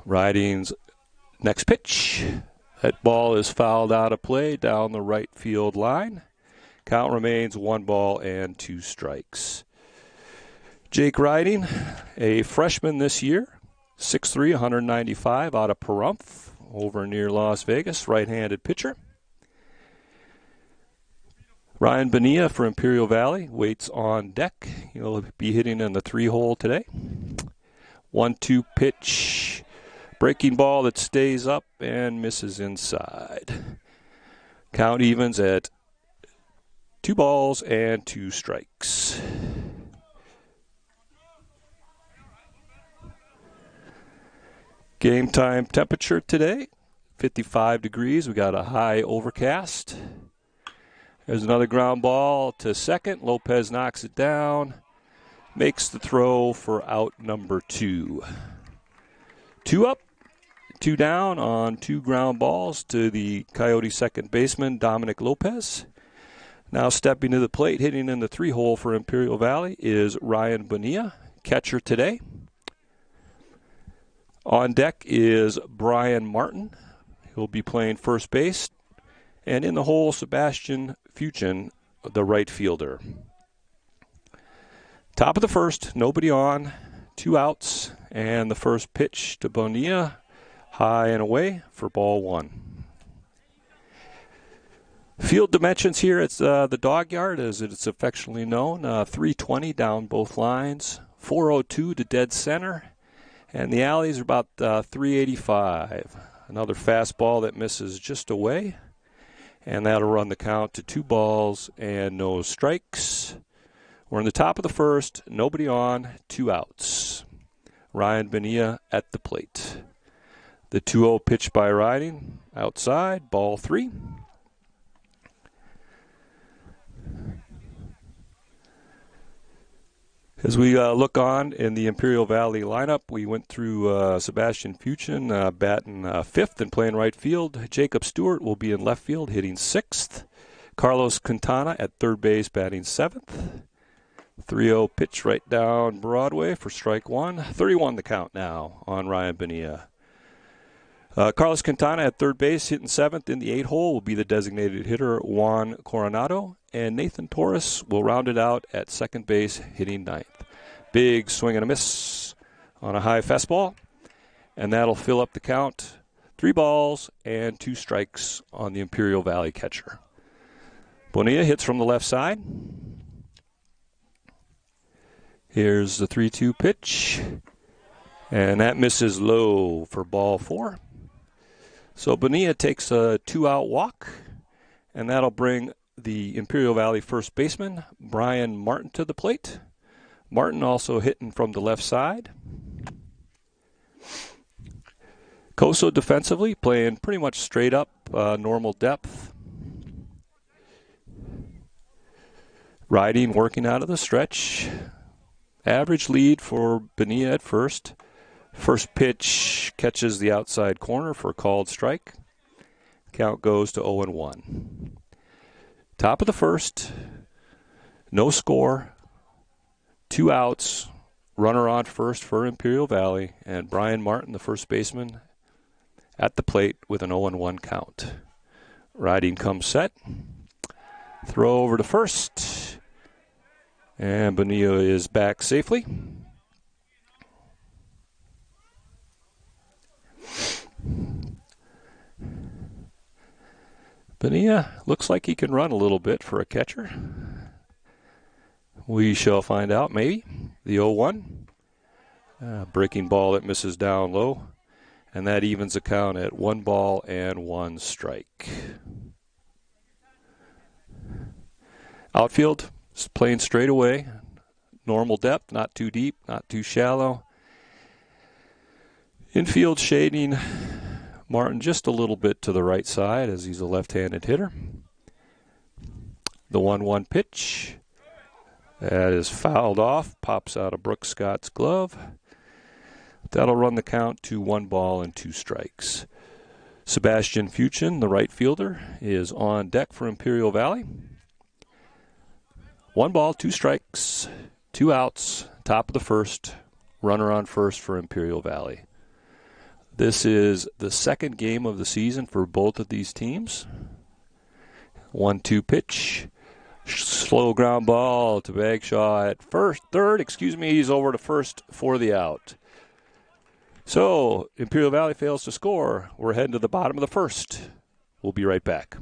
Riding's next pitch. That ball is fouled out of play down the right field line. Count remains 1-2 strikes. Jake Riding, a freshman this year, 6'3", 195, out of Pahrump, over near Las Vegas, right-handed pitcher. Ryan Bonilla for Imperial Valley waits on deck. He'll be hitting in the 3-hole today. 1-2 pitch. Breaking ball that stays up and misses inside. Count evens at 2-2 strikes. Game time temperature today, 55 degrees. We got a high overcast. There's another ground ball to second. Lopez knocks it down. Makes the throw for out number 2. 2 up, 2 down on 2 ground balls to the Coyote second baseman, Dominic Lopez. Now stepping to the plate, hitting in the 3-hole for Imperial Valley is Ryan Bonilla, catcher today. On deck is Brian Martin. He'll be playing first base. And in the hole, Sebastian Fuchin, the right fielder. Top of the first, nobody on, 2 outs, and the first pitch to Bonilla, high and away for ball 1. Field dimensions here, it's the dog yard, as it's affectionately known. 320 down both lines, 402 to dead center, and the alleys are about 385. Another fastball that misses just away, and that'll run the count to 2-0 strikes. We're in the top of the first, nobody on, 2 outs. Ryan Bonilla at the plate. The 2-0 pitch by Riding, outside, ball 3. As we look on in the Imperial Valley lineup, we went through Sebastian Fuchin batting 5th and playing right field. Jacob Stewart will be in left field hitting 6th. Carlos Quintana at third base batting 7th. 3-0 pitch right down Broadway for strike 1. 31 the count now on Ryan Bonilla. Carlos Quintana at third base hitting 7th in the 8-hole will be the designated hitter Juan Coronado. And Nathan Torres will round it out at second base hitting 9th. Big swing and a miss on a high fastball. And that'll fill up the count. 3-2 strikes on the Imperial Valley catcher. Bonilla hits from the left side. Here's the 3-2 pitch. And that misses low for ball 4. So Bonilla takes a 2-out walk. And that'll bring the Imperial Valley first baseman, Brian Martin, to the plate. Martin also hitting from the left side. Coso defensively playing pretty much straight up, normal depth. Riding, working out of the stretch. Average lead for Bonilla at first. First pitch catches the outside corner for a called strike. Count goes to 0-1. Top of the first, no score, 2 outs, runner on first for Imperial Valley, and Brian Martin, the first baseman, at the plate with an 0-1 count. Riding comes set, throw over to first, and Bonilla is back safely. Bonilla looks like he can run a little bit for a catcher. We shall find out, maybe. The 0-1. Breaking ball that misses down low. And that evens the count at 1-1 strike. Outfield is playing straight away. Normal depth, not too deep, not too shallow. Infield shading Martin just a little bit to the right side as he's a left-handed hitter. The 1-1 pitch. That is fouled off, pops out of Brooks Scott's glove. That'll run the count to 1-2 strikes. Sebastian Fuchin, the right fielder, is on deck for Imperial Valley. 1-2 strikes, 2 outs, top of the first, runner on first for Imperial Valley. This is the second game of the season for both of these teams. 1-2 pitch. Slow ground ball to Bagshaw at third. He's over to first for the out. So, Imperial Valley fails to score. We're heading to the bottom of the first. We'll be right back.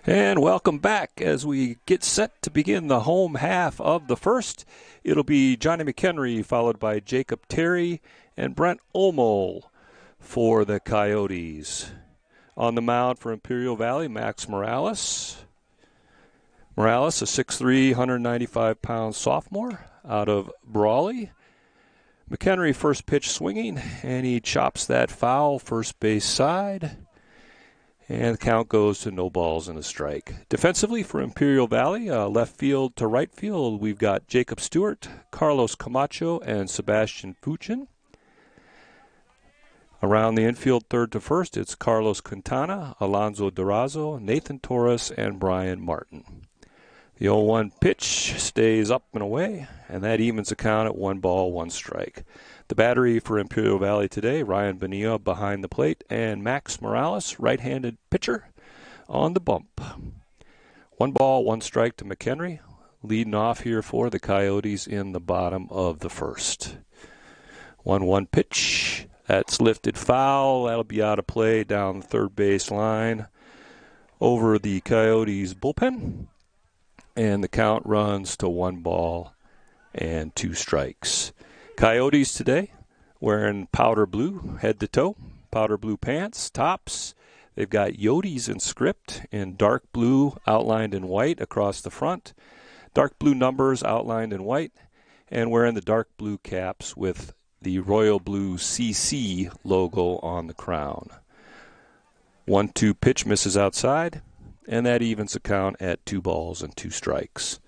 And welcome back as we get set to begin the home half of the first. It'll be Johnny McHenry followed by Jacob Terry and Brent Olmo for the Coyotes. On the mound for Imperial Valley, Max Morales. Morales, a 6'3", 195-pound sophomore out of Brawley. McHenry first pitch swinging, and he chops that foul first base side. And the count goes to no balls and a strike. Defensively for Imperial Valley, left field to right field, we've got Jacob Stewart, Carlos Camacho, and Sebastian Fuchin. Around the infield, third to first, it's Carlos Quintana, Alonzo Durazo, Nathan Torres, and Brian Martin. The 0-1 pitch stays up and away, and that evens the count at 1 ball, 1 strike. The battery for Imperial Valley today, Ryan Bonilla behind the plate, and Max Morales, right-handed pitcher, on the bump. 1 ball, 1 strike to McHenry, leading off here for the Coyotes in the bottom of the first. 1-1 pitch, that's lifted foul, that'll be out of play down the third base line over the Coyotes bullpen, and the count runs to 1 ball and 2 strikes. Coyotes today wearing powder blue head to toe, powder blue pants, tops. They've got Yotes in script in dark blue outlined in white across the front, dark blue numbers outlined in white, and wearing the dark blue caps with the royal blue CC logo on the crown. 1-2 pitch misses outside, and that evens the count at 2 balls and 2 strikes.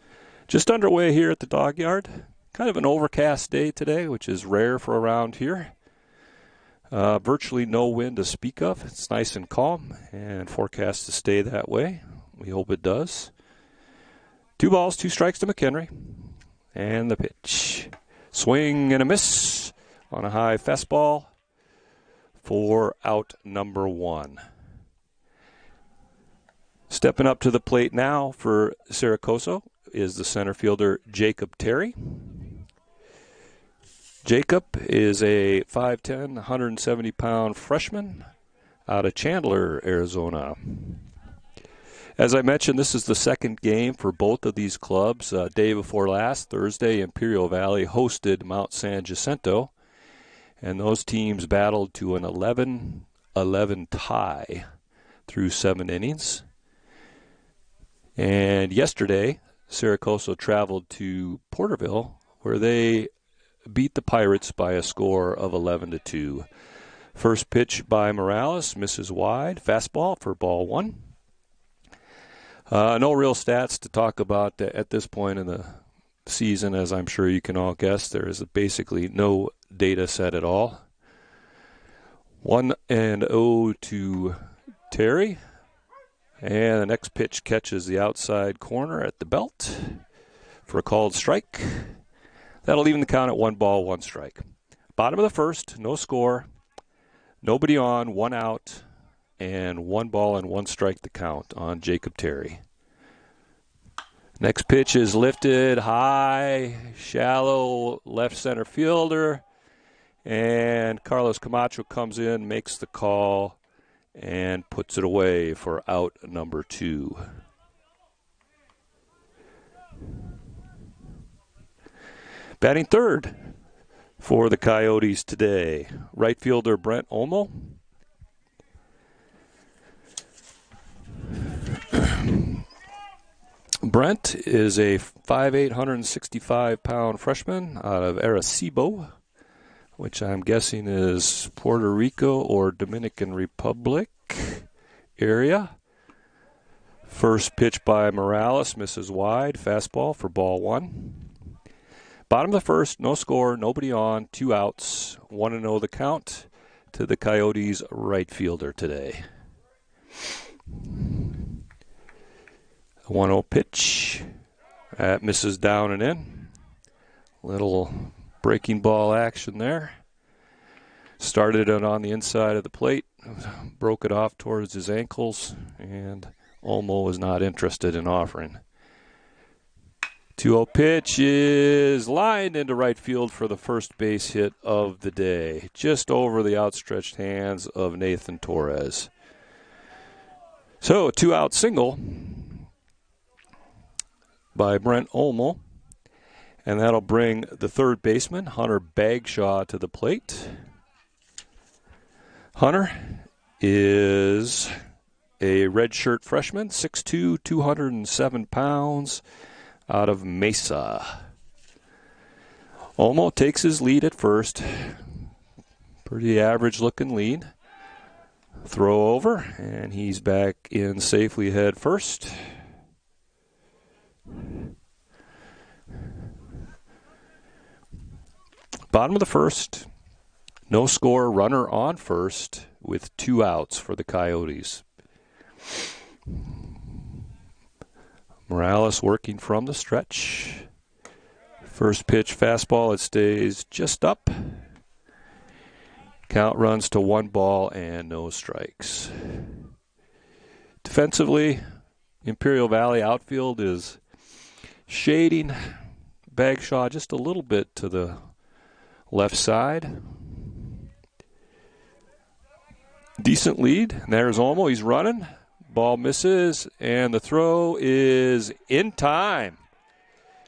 Just underway here at the dog yard. Kind of an overcast day today, which is rare for around here. Virtually no wind to speak of. It's nice and calm and forecast to stay that way. We hope it does. 2 balls, 2 strikes to McHenry. And the pitch. Swing and a miss on a high fastball for out number 1. Stepping up to the plate now for Coso is the center fielder Jacob Terry. Jacob is a 5'10", 170-pound freshman out of Chandler, Arizona. As I mentioned, this is the second game for both of these clubs. Day before last, Thursday, Imperial Valley hosted Mount San Jacinto, and those teams battled to an 11-11 tie through 7 innings. And yesterday, Coso traveled to Porterville, where they beat the Pirates by a score of 11-2. First pitch by Morales, misses wide. Fastball for ball 1. No real stats to talk about at this point in the season, as I'm sure you can all guess. There is basically no data set at all. 1-0 to Terry. And the next pitch catches the outside corner at the belt for a called strike. That'll even the count at 1 ball, 1 strike. Bottom of the first, no score, nobody on, 1 out, and 1 ball and 1 strike the count on Jacob Terry. Next pitch is lifted high, shallow left center fielder, and Carlos Camacho comes in, makes the call, and puts it away for out number 2. Batting third for the Coyotes today, right fielder Brent Olmo. Brent is a 5'8", 165-pound freshman out of Arecibo, which I'm guessing is Puerto Rico or Dominican Republic area. First pitch by Morales, misses wide. Fastball for ball 1. Bottom of the first, no score, nobody on, 2 outs, 1-0 the count to the Coyotes' right fielder today. 1-0 pitch. That misses down and in. Little breaking ball action there. Started it on the inside of the plate, broke it off towards his ankles, and Olmo was not interested in offering. 2-0 pitch is lined into right field for the first base hit of the day, just over the outstretched hands of Nathan Torres. So a 2-out single by Brent Olmo, and that'll bring the third baseman, Hunter Bagshaw, to the plate. Hunter is a redshirt freshman, 6'2", 207 pounds, out of Mesa. Olmo takes his lead at first. Pretty average-looking lead. Throw over, and he's back in safely head first. Bottom of the first, no score, runner on first with 2 outs for the Coyotes. Morales working from the stretch. First pitch fastball, it stays just up. Count runs to 1 ball and no strikes. Defensively, Imperial Valley outfield is shading Bagshaw just a little bit to the left side. Decent lead. And there's Olmo. He's running. Ball misses, and the throw is in time.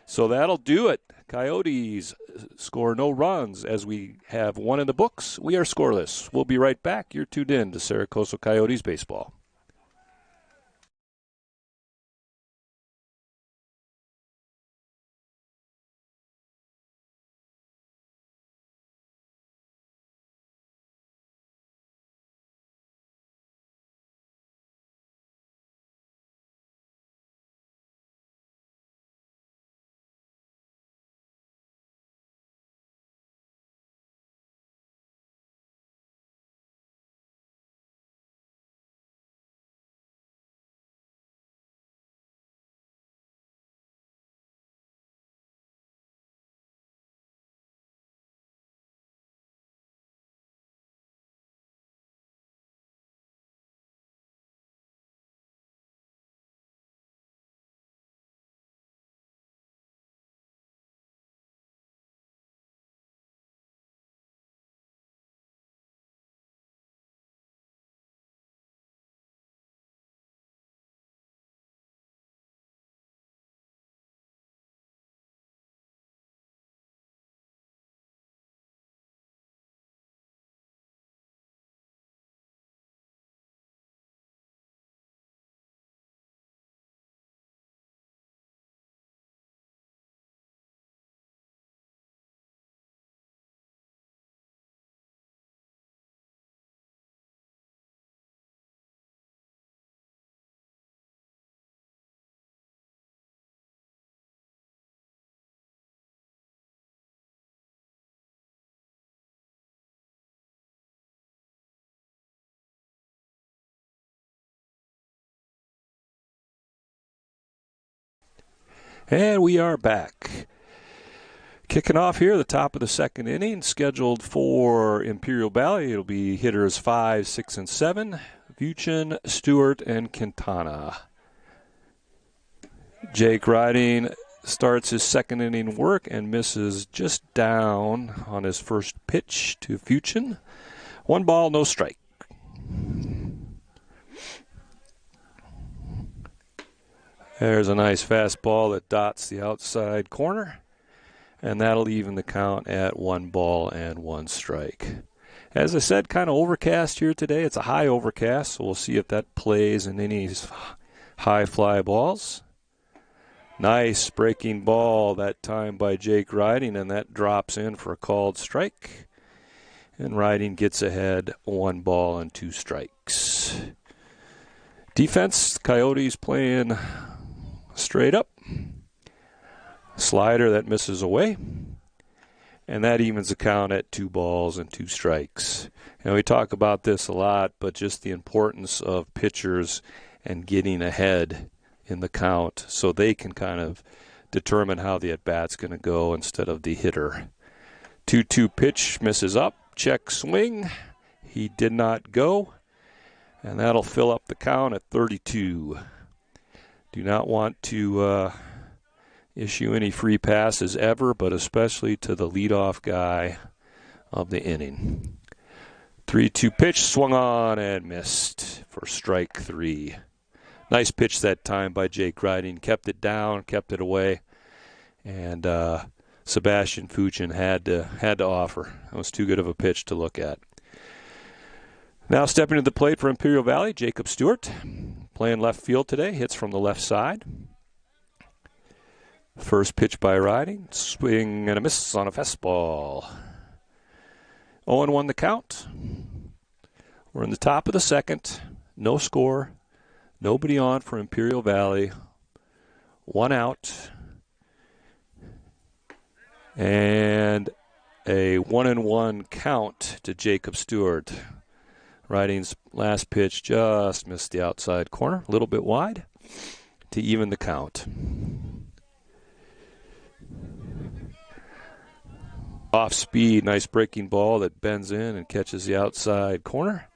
So that'll do it. Coyotes score no runs as we have 1 in the books. We are scoreless. We'll be right back. You're tuned in to Coso Coyotes baseball. And we are back. Kicking off here, the top of the second inning, scheduled for Imperial Valley. It'll be hitters 5, 6, and 7. Fuchin, Stewart, and Quintana. Jake Riding starts his second inning work and misses just down on his first pitch to Fuchin. 1 ball, no strike. There's a nice fastball that dots the outside corner, and that'll even the count at 1 ball and 1 strike. As I said, kind of overcast here today. It's a high overcast, so we'll see if that plays in any high fly balls. Nice breaking ball that time by Jake Riding, and that drops in for a called strike. And Riding gets ahead 1 ball and 2 strikes. Defense, Coyotes playing straight up. Slider that misses away. And that evens the count at 2 balls and 2 strikes. And we talk about this a lot, but just the importance of pitchers and getting ahead in the count so they can kind of determine how the at-bat's going to go instead of the hitter. 2-2 pitch, misses up, check swing. He did not go, and that'll fill up the count at 32. Do not want to issue any free passes ever, but especially to the leadoff guy of the inning. 3-2 pitch, swung on and missed for strike 3. Nice pitch that time by Jake Riding. Kept it down, kept it away, and Sebastian Fuchin had to offer. That was too good of a pitch to look at. Now stepping to the plate for Imperial Valley, Jacob Stewart. Playing left field today, hits from the left side. First pitch by Riding, swing and a miss on a fastball. 0-1 the count. We're in the top of the second. No score. Nobody on for Imperial Valley. 1 out. And a 1-1 count to Jacob Stewart. Riding's last pitch just missed the outside corner, a little bit wide, to even the count. Off speed, nice breaking ball that bends in and catches the outside corner.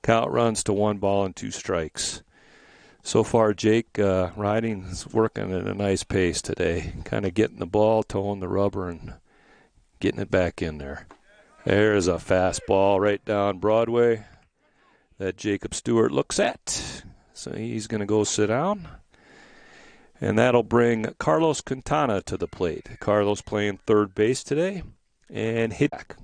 Count runs to 1 ball and 2 strikes. So far, Jake Riding is working at a nice pace today, kind of getting the ball, towing the rubber, and getting it back in there. There's a fastball right down Broadway that Jacob Stewart looks at. So he's going to go sit down. And that'll bring Carlos Quintana to the plate. Carlos playing third base today and hit back.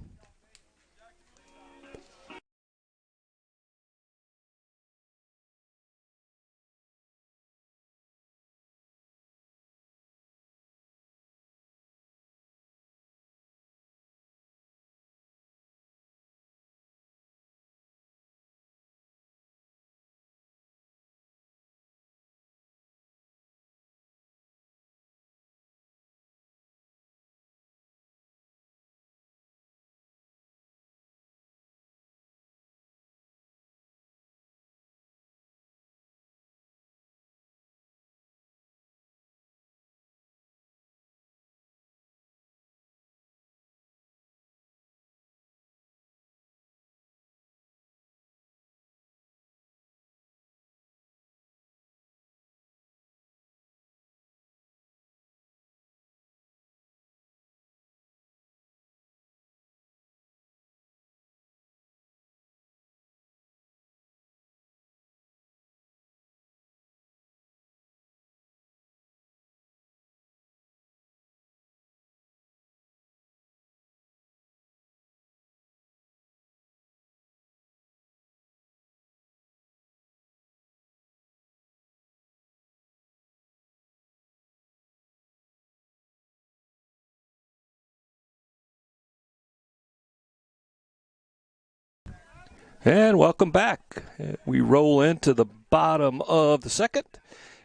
And welcome back. We roll into the bottom of the second.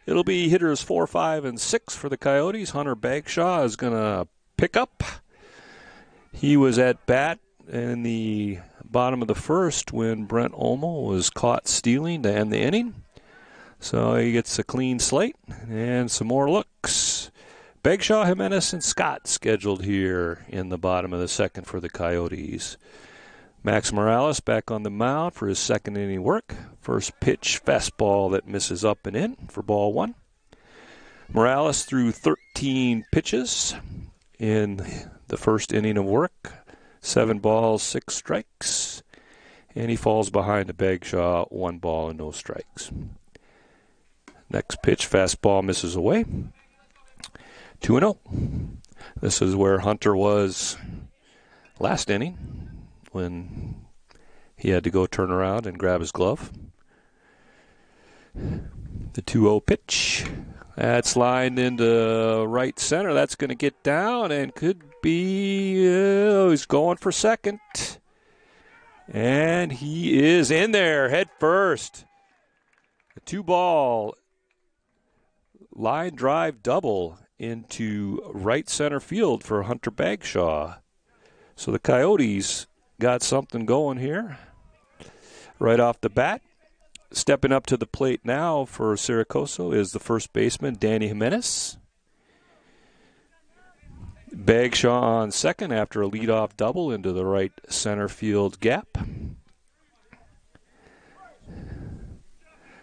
It'll be hitters 4, 5, and 6 for the Coyotes. Hunter Bagshaw is going to pick up. He was at bat in the bottom of the first when Brent Olmo was caught stealing to end the inning. So he gets a clean slate and some more looks. Bagshaw, Jimenez, and Scott scheduled here in the bottom of the second for the Coyotes. Max Morales back on the mound for his second inning work. First pitch, fastball that misses up and in for ball one. Morales threw 13 pitches in the first inning of work. 7 balls, 6 strikes. And he falls behind to Bagshaw, 1 ball and no strikes. Next pitch, fastball misses away. 2-0. This is where Hunter was last inning when he had to go turn around and grab his glove. The 2-0 pitch. That's lined into right center. That's going to get down and could be, he's going for second. And he is in there, head first. A 2-ball line drive double into right center field for Hunter Bagshaw. So the Coyotes got something going here right off the bat. Stepping up to the plate now for Coso is the first baseman, Danny Jimenez. Bagshaw on second after a leadoff double into the right center field gap.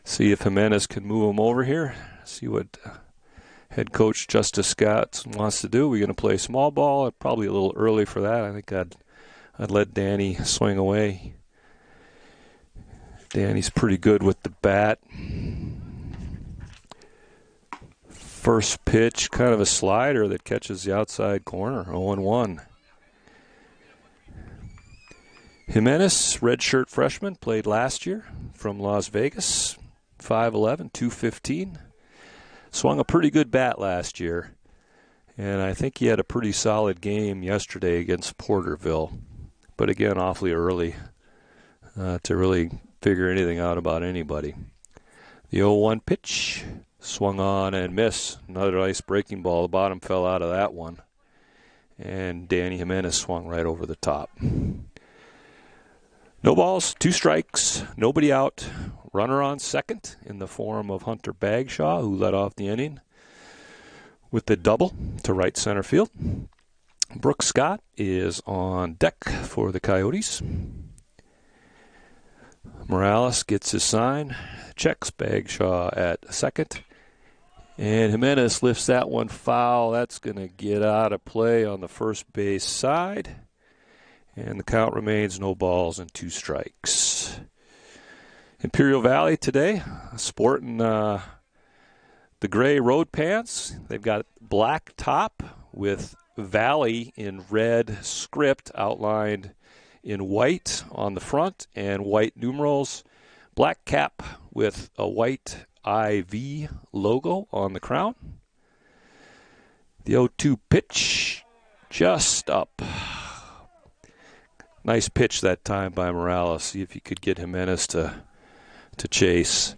See if Jimenez can move him over here. See what head coach Justice Scott wants to do. We're going to play small ball. Probably a little early for that. I think I'd let Danny swing away. Danny's pretty good with the bat. First pitch, kind of a slider that catches the outside corner, 0-1. Jimenez, redshirt freshman, played last year from Las Vegas, 5'11", 215. Swung a pretty good bat last year, and I think he had a pretty solid game yesterday against Porterville. But again, awfully early to really figure anything out about anybody. The 0-1 pitch, swung on and missed. Another nice breaking ball. The bottom fell out of that one. And Danny Jimenez swung right over the top. No balls, 2 strikes, nobody out. Runner on second in the form of Hunter Bagshaw, who led off the inning with the double to right center field. Brooks Scott is on deck for the Coyotes. Morales gets his sign, checks Bagshaw at second, and Jimenez lifts that one foul. That's going to get out of play on the first base side, and the count remains no balls and 2 strikes. Imperial Valley today, sporting the gray road pants. They've got black top with Valley in red script outlined in white on the front and white numerals. Black cap with a white IV logo on the crown. The 0-2 pitch just up. Nice pitch that time by Morales. See if he could get Jimenez to chase.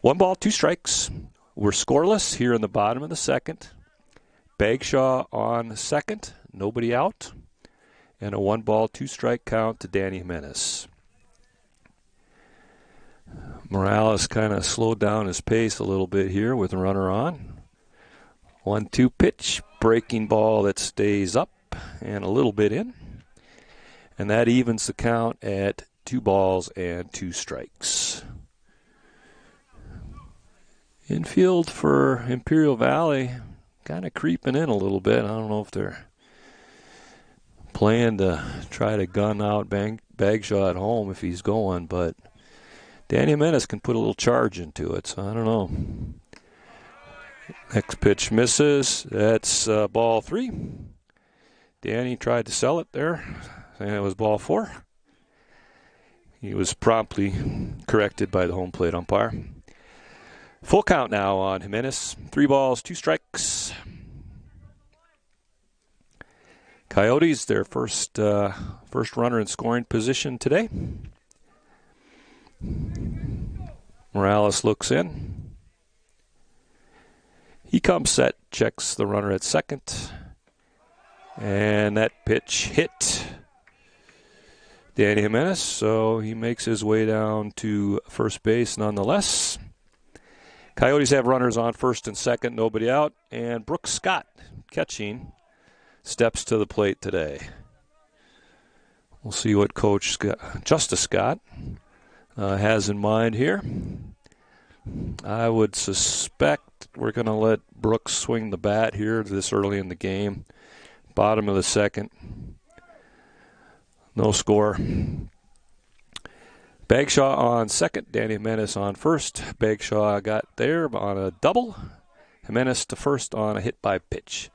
1 ball, 2 strikes. We're scoreless here in the bottom of the second. Bagshaw on second, nobody out. And a 1 ball, 2 strike count to Danny Jimenez. Morales kind of slowed down his pace a little bit here with a runner on. 1-2 pitch, breaking ball that stays up and a little bit in. And that evens the count at 2 balls and 2 strikes. Infield for Imperial Valley kind of creeping in a little bit. I don't know if they're plan to try to gun out Bagshaw at home if he's going, but Danny Jimenez can put a little charge into it, so I don't know. Next pitch misses. That's ball 3. Danny tried to sell it there, and it was ball 4. He was promptly corrected by the home plate umpire. Full count now on Jimenez. 3 balls, 2 strikes. Coyotes, their first runner in scoring position today. Morales looks in. He comes set, checks the runner at second. And that pitch hit Danny Jimenez, so he makes his way down to first base nonetheless. Coyotes have runners on first and second, nobody out, and Brooks Scott, catching, steps to the plate today. We'll see what Coach Justice Scott has in mind here. I would suspect we're going to let Brooks swing the bat here this early in the game. Bottom of the second. No score. Bagshaw on second, Danny Jimenez on first. Bagshaw got there on a double. Jimenez to first on a hit by pitch.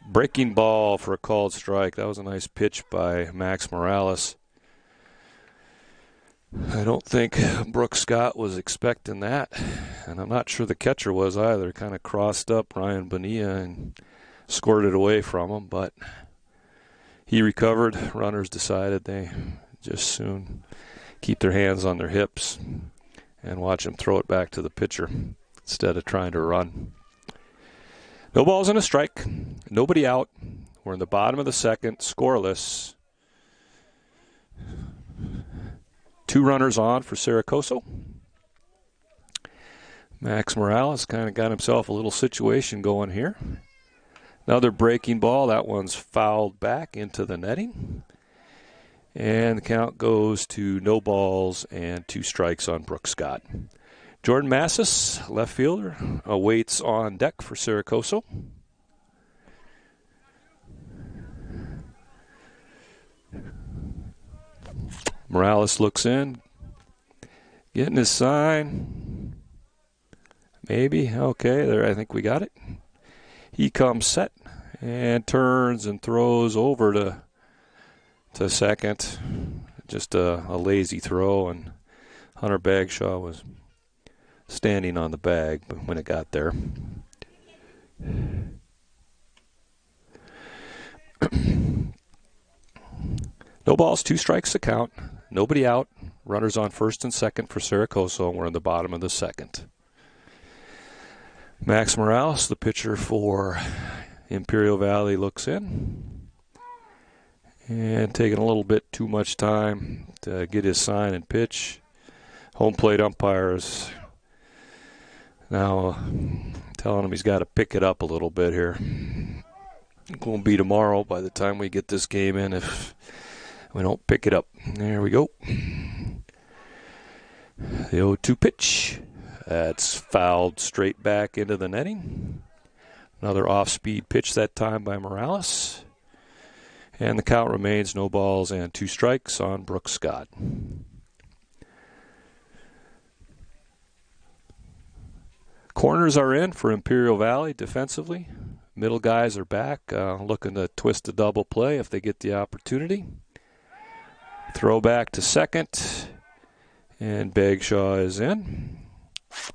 Breaking ball for a called strike. That was a nice pitch by Max Morales. I don't think Brooks Scott was expecting that, and I'm not sure the catcher was either. Kind of crossed up Ryan Bonilla and scored it away from him, but he recovered. Runners decided they just soon keep their hands on their hips and watch him throw it back to the pitcher instead of trying to run. No balls and a strike. Nobody out. We're in the bottom of the second, scoreless. 2 runners on for Coso. Max Morales kind of got himself a little situation going here. Another breaking ball. That one's fouled back into the netting. And the count goes to no balls and 2 strikes on Brooks Scott. Jordan Massis, left fielder, awaits on deck for Coso. Morales looks in, getting his sign. Maybe, okay, there, I think we got it. He comes set and turns and throws over to second. Just a lazy throw, and Hunter Bagshaw was standing on the bag when it got there. No balls, 2 strikes to count. Nobody out. Runners on first and second for Coso, and we're in the bottom of the second. Max Morales, the pitcher for Imperial Valley, looks in. And taking a little bit too much time to get his sign and pitch. Home plate umpires now telling him he's got to pick it up a little bit here. It won't be tomorrow by the time we get this game in if we don't pick it up. There we go. The 0-2 pitch. That's fouled straight back into the netting. Another off-speed pitch that time by Morales. And the count remains no balls and 2 strikes on Brooks Scott. Corners are in for Imperial Valley defensively. Middle guys are back, looking to twist a double play if they get the opportunity. Throw back to second, and Bagshaw is in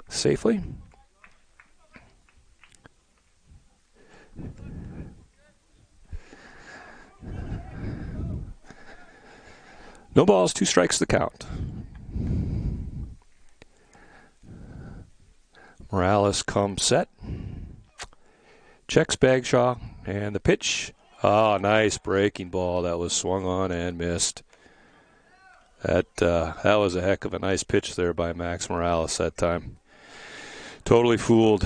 safely. No balls, 2 strikes to count. Morales comes set. Checks Bagshaw, and the pitch. Oh, nice breaking ball. That was swung on and missed. That was a heck of a nice pitch there by Max Morales that time. Totally fooled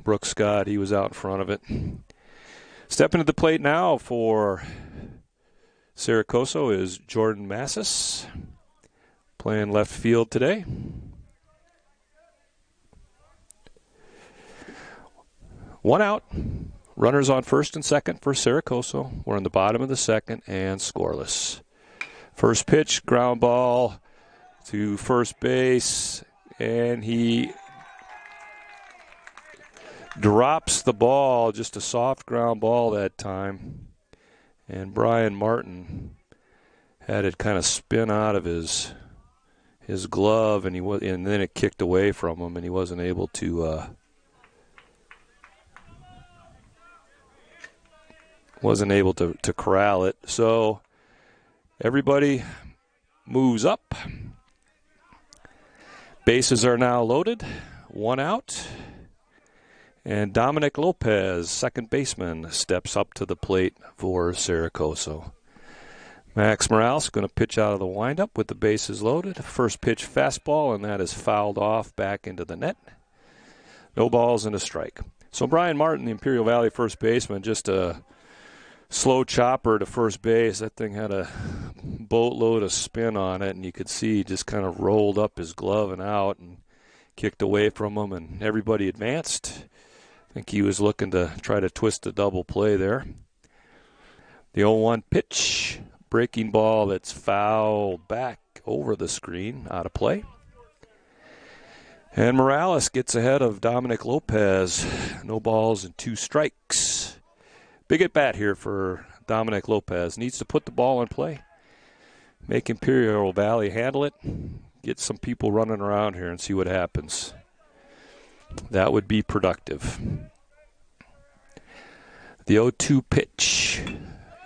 Brooks Scott. He was out in front of it. Stepping to the plate now for Coso is Jordan Massis, playing left field today. One out. Runners on first and second for Coso. We're in the bottom of the second and scoreless. First pitch, ground ball to first base, and he drops the ball, just a soft ground ball that time. And Brian Martin had it kind of spin out of his glove, and then it kicked away from him, and he wasn't able to corral it. So everybody moves up. Bases are now loaded. 1 out. And Dominic Lopez, second baseman, steps up to the plate for Coso. Max Morales going to pitch out of the windup with the bases loaded. First pitch fastball, and that is fouled off back into the net. No balls and a strike. So Brian Martin, the Imperial Valley first baseman, just a slow chopper to first base. That thing had a boatload of spin on it, and you could see he just kind of rolled up his glove and out and kicked away from him, and everybody advanced. I think he was looking to try to twist a double play there. The 0-1 pitch, breaking ball that's fouled back over the screen, out of play. And Morales gets ahead of Dominic Lopez. No balls and 2 strikes. Big at bat here for Dominic Lopez. Needs to put the ball in play. Make Imperial Valley handle it. Get some people running around here and see what happens. That would be productive. The 0-2 pitch.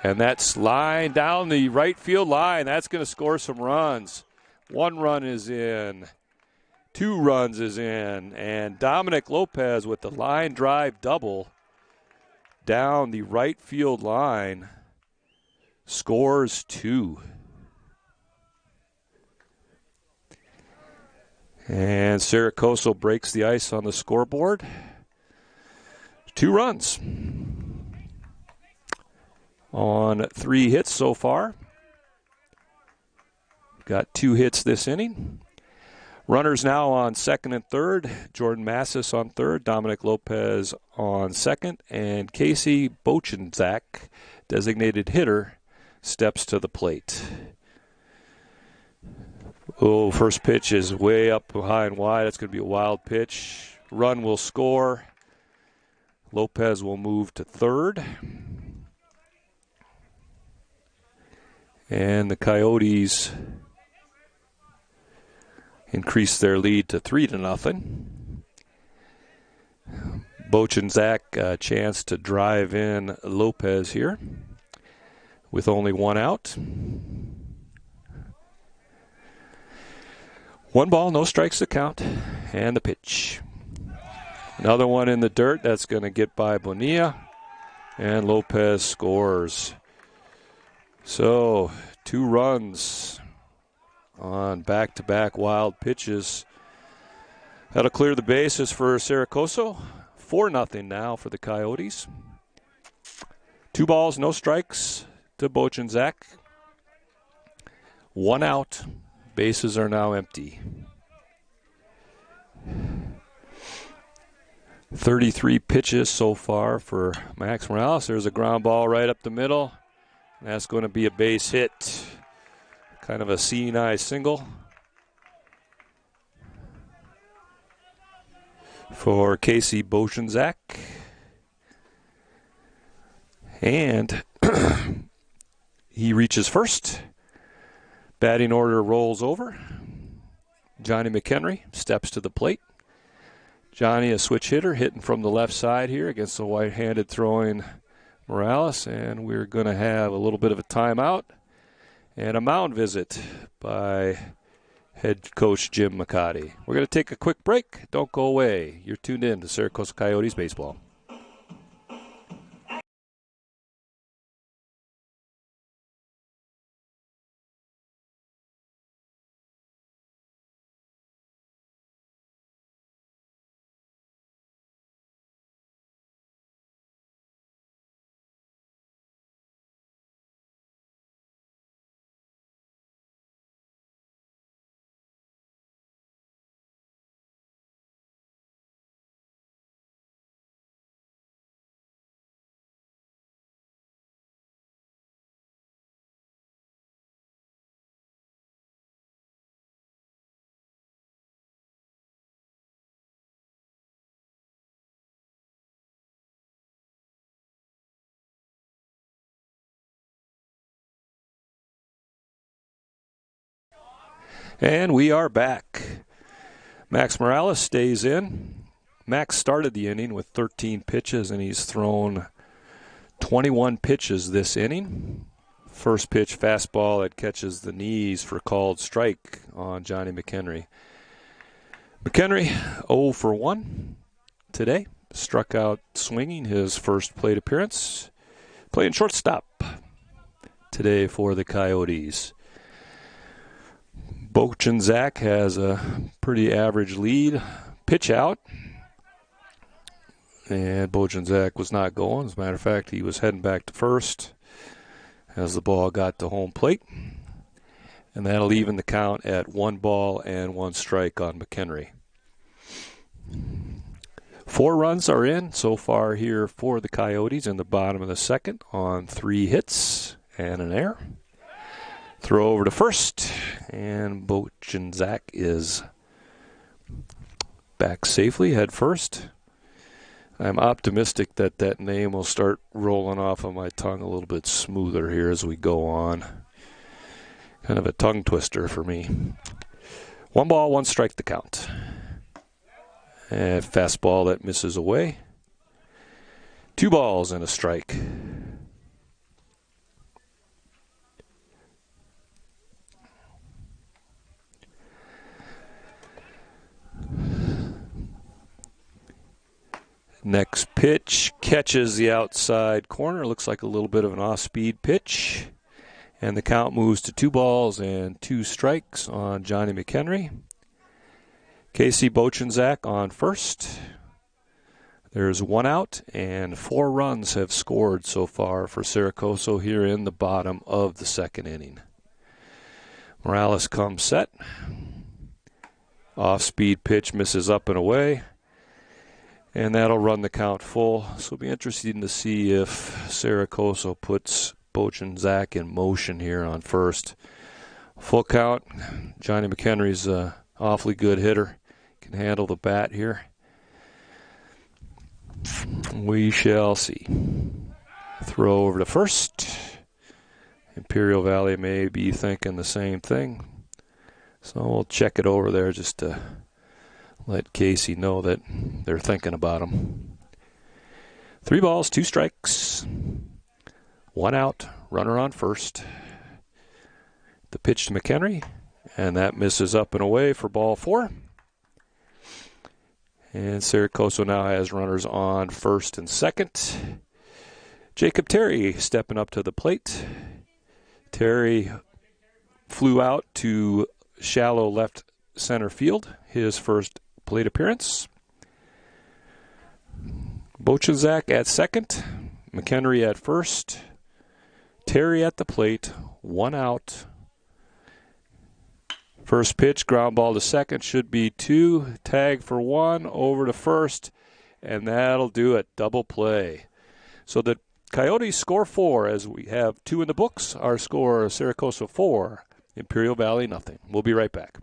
And that's line down the right field line. That's going to score some runs. 1 run is in. 2 runs is in. And Dominic Lopez with the line drive double down the right field line scores 2. And Sarah Coso breaks the ice on the scoreboard. 2 runs on 3 hits so far. Got 2 hits this inning. Runners now on second and third. Jordan Massis on third, Dominic Lopez on second, and Casey Bochenczak, designated hitter, steps to the plate. Oh, first pitch is way up high and wide. That's going to be a wild pitch. Run will score. Lopez will move to third. And the Coyotes increase their lead to 3-0. Bochenczak a chance to drive in Lopez here with only 1 out. 1 ball, no strikes to count, and the pitch. Another one in the dirt. That's going to get by Bonilla, and Lopez scores. So 2 runs on back-to-back wild pitches. That'll clear the bases for Saracoso. 4-0 now for the Coyotes. 2 balls, no strikes to Bochenczak. 1 out. Bases are now empty. 33 pitches so far for Max Morales. There's a ground ball right up the middle. That's going to be a base hit. Kind of a seeing eye single for Casey Bochenczak. And he reaches first. Batting order rolls over. Johnny McHenry steps to the plate. Johnny, a switch hitter, hitting from the left side here against the right-handed throwing Morales. And we're going to have a little bit of a timeout and a mound visit by head coach Jim McCarty. We're going to take a quick break. Don't go away. You're tuned in to Saracosa Coyotes Baseball. And we are back. Max Morales stays in. Max started the inning with 13 pitches, and he's thrown 21 pitches this inning. First pitch fastball that catches the knees for called strike on Johnny McHenry. McHenry 0 for 1 today. Struck out swinging his first plate appearance. Playing shortstop today for the Coyotes. Bochenczak has a pretty average lead. Pitch out. And Bojanczak was not going. As a matter of fact, he was heading back to first as the ball got to home plate. And that'll even the count at 1 ball and 1 strike on McHenry. 4 runs are in so far here for the Coyotes in the bottom of the second on 3 hits and an error. Throw over to first, and Bojanczak is back safely, head first. I'm optimistic that that name will start rolling off of my tongue a little bit smoother here as we go on. Kind of a tongue twister for me. 1 ball, 1 strike the count. And fastball that misses away. 2 balls and a strike. Next pitch catches the outside corner. Looks like a little bit of an off-speed pitch. And the count moves to 2 balls and 2 strikes on Johnny McHenry. Casey Bojanczak on first. There's 1 out, and 4 runs have scored so far for Coso here in the bottom of the second inning. Morales comes set. Off-speed pitch misses up and away. And that'll run the count full. So it'll be interesting to see if Coso puts Bojanczak in motion here on first. Full count. Johnny McHenry's an awfully good hitter. Can handle the bat here. We shall see. Throw over to first. Imperial Valley may be thinking the same thing. So we'll check it over there just to let Casey know that they're thinking about him. 3 balls, 2 strikes. 1 out, runner on first. The pitch to McHenry, and that misses up and away for ball 4. And Coso now has runners on first and second. Jacob Terry stepping up to the plate. Terry flew out to shallow left center field, his first plate appearance. Bojanczak at second. McHenry at first. Terry at the plate. 1 out. First pitch, ground ball to second, should be 2. Tag for 1, over to first, and that'll do it. Double play. So the Coyotes score 4 as we have 2 in the books. Our score, Coso 4, Imperial Valley nothing. We'll be right back.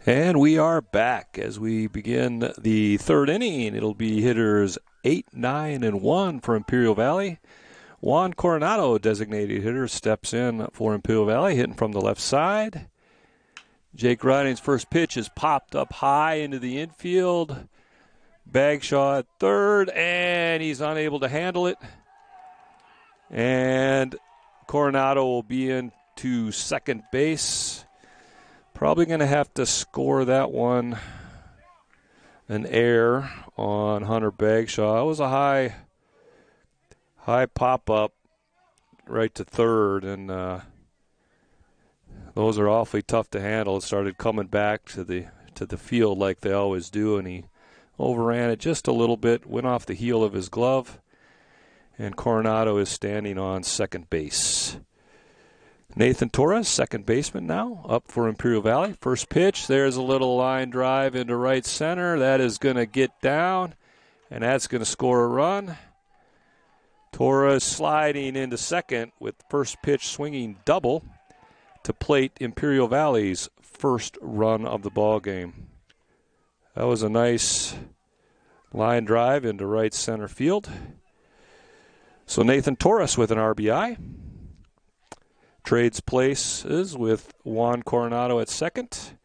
And we are back as we begin the third inning. It'll be hitters 8, 9, and 1 for Imperial Valley. Juan Coronado, designated hitter, steps in for Imperial Valley, hitting from the left side. Jake Riding's first pitch is popped up high into the infield. Bagshaw at third, and he's unable to handle it. And Coronado will be into second base. Probably going to have to score that one an error on Hunter Bagshaw. It was a high pop-up right to third, and Those are awfully tough to handle. It started coming back to the field like they always do, and he overran it just a little bit, went off the heel of his glove, and Coronado is standing on second base. Nathan Torres, second baseman now, up for Imperial Valley. First pitch, there's a little line drive into right center. That is going to get down, and that's going to score a run. Torres sliding into second with first pitch swinging double to plate Imperial Valley's first run of the ball game. That was a nice line drive into right center field. So Nathan Torres with an RBI. Trades places with Juan Coronado at second.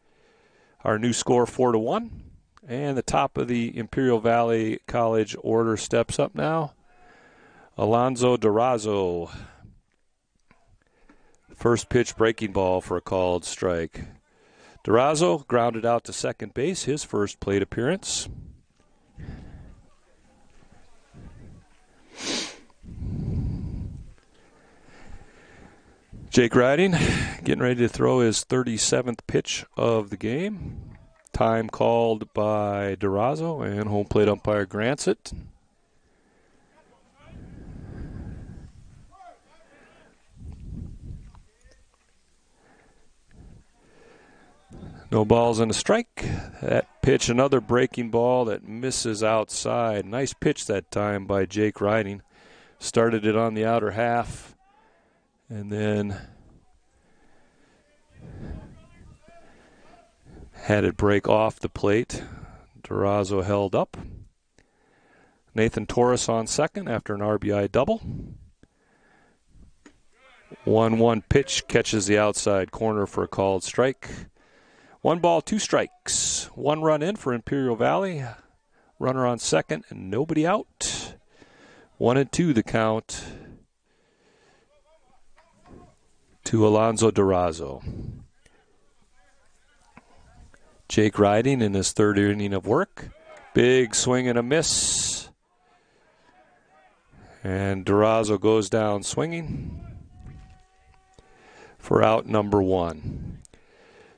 Our new score 4-1. And the top of the Imperial Valley College order steps up now. Alonzo Durazo. First pitch breaking ball for a called strike. Durazo grounded out to second base, his first plate appearance. Jake Riding getting ready to throw his 37th pitch of the game. Time called by Durazo, and home plate umpire grants it. No balls and a strike. That pitch, another breaking ball that misses outside. Nice pitch that time by Jake Riding. Started it on the outer half and then had it break off the plate. Durazo held up. Nathan Torres on second after an RBI double. 1-1 pitch catches the outside corner for a called strike. 1 ball, 2 strikes. 1 run in for Imperial Valley. Runner on second and nobody out. 1-2 the count to Alonzo Durazo. Jake Riding in his third inning of work. Big swing and a miss. And Durazo goes down swinging for out number 1.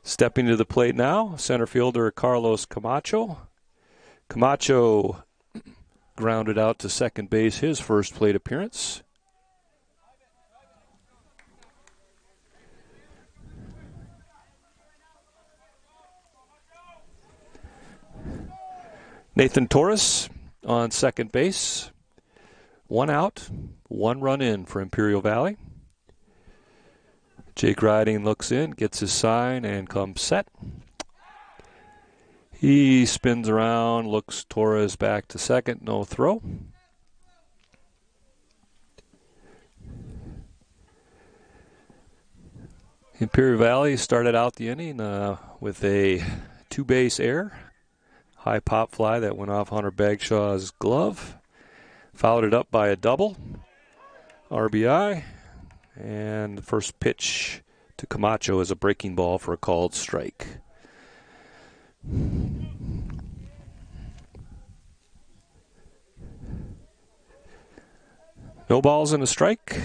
Stepping to the plate now, center fielder Carlos Camacho. Camacho grounded out to second base, his first plate appearance. Nathan Torres on second base. 1 out, 1 run in for Imperial Valley. Jake Riding looks in, gets his sign, and comes set. He spins around, looks Torres back to second, no throw. Imperial Valley started out the inning with a 2-base error. High pop fly that went off Hunter Bagshaw's glove. Fouled it up by a double. RBI. And the first pitch to Camacho is a breaking ball for a called strike. No balls and a strike.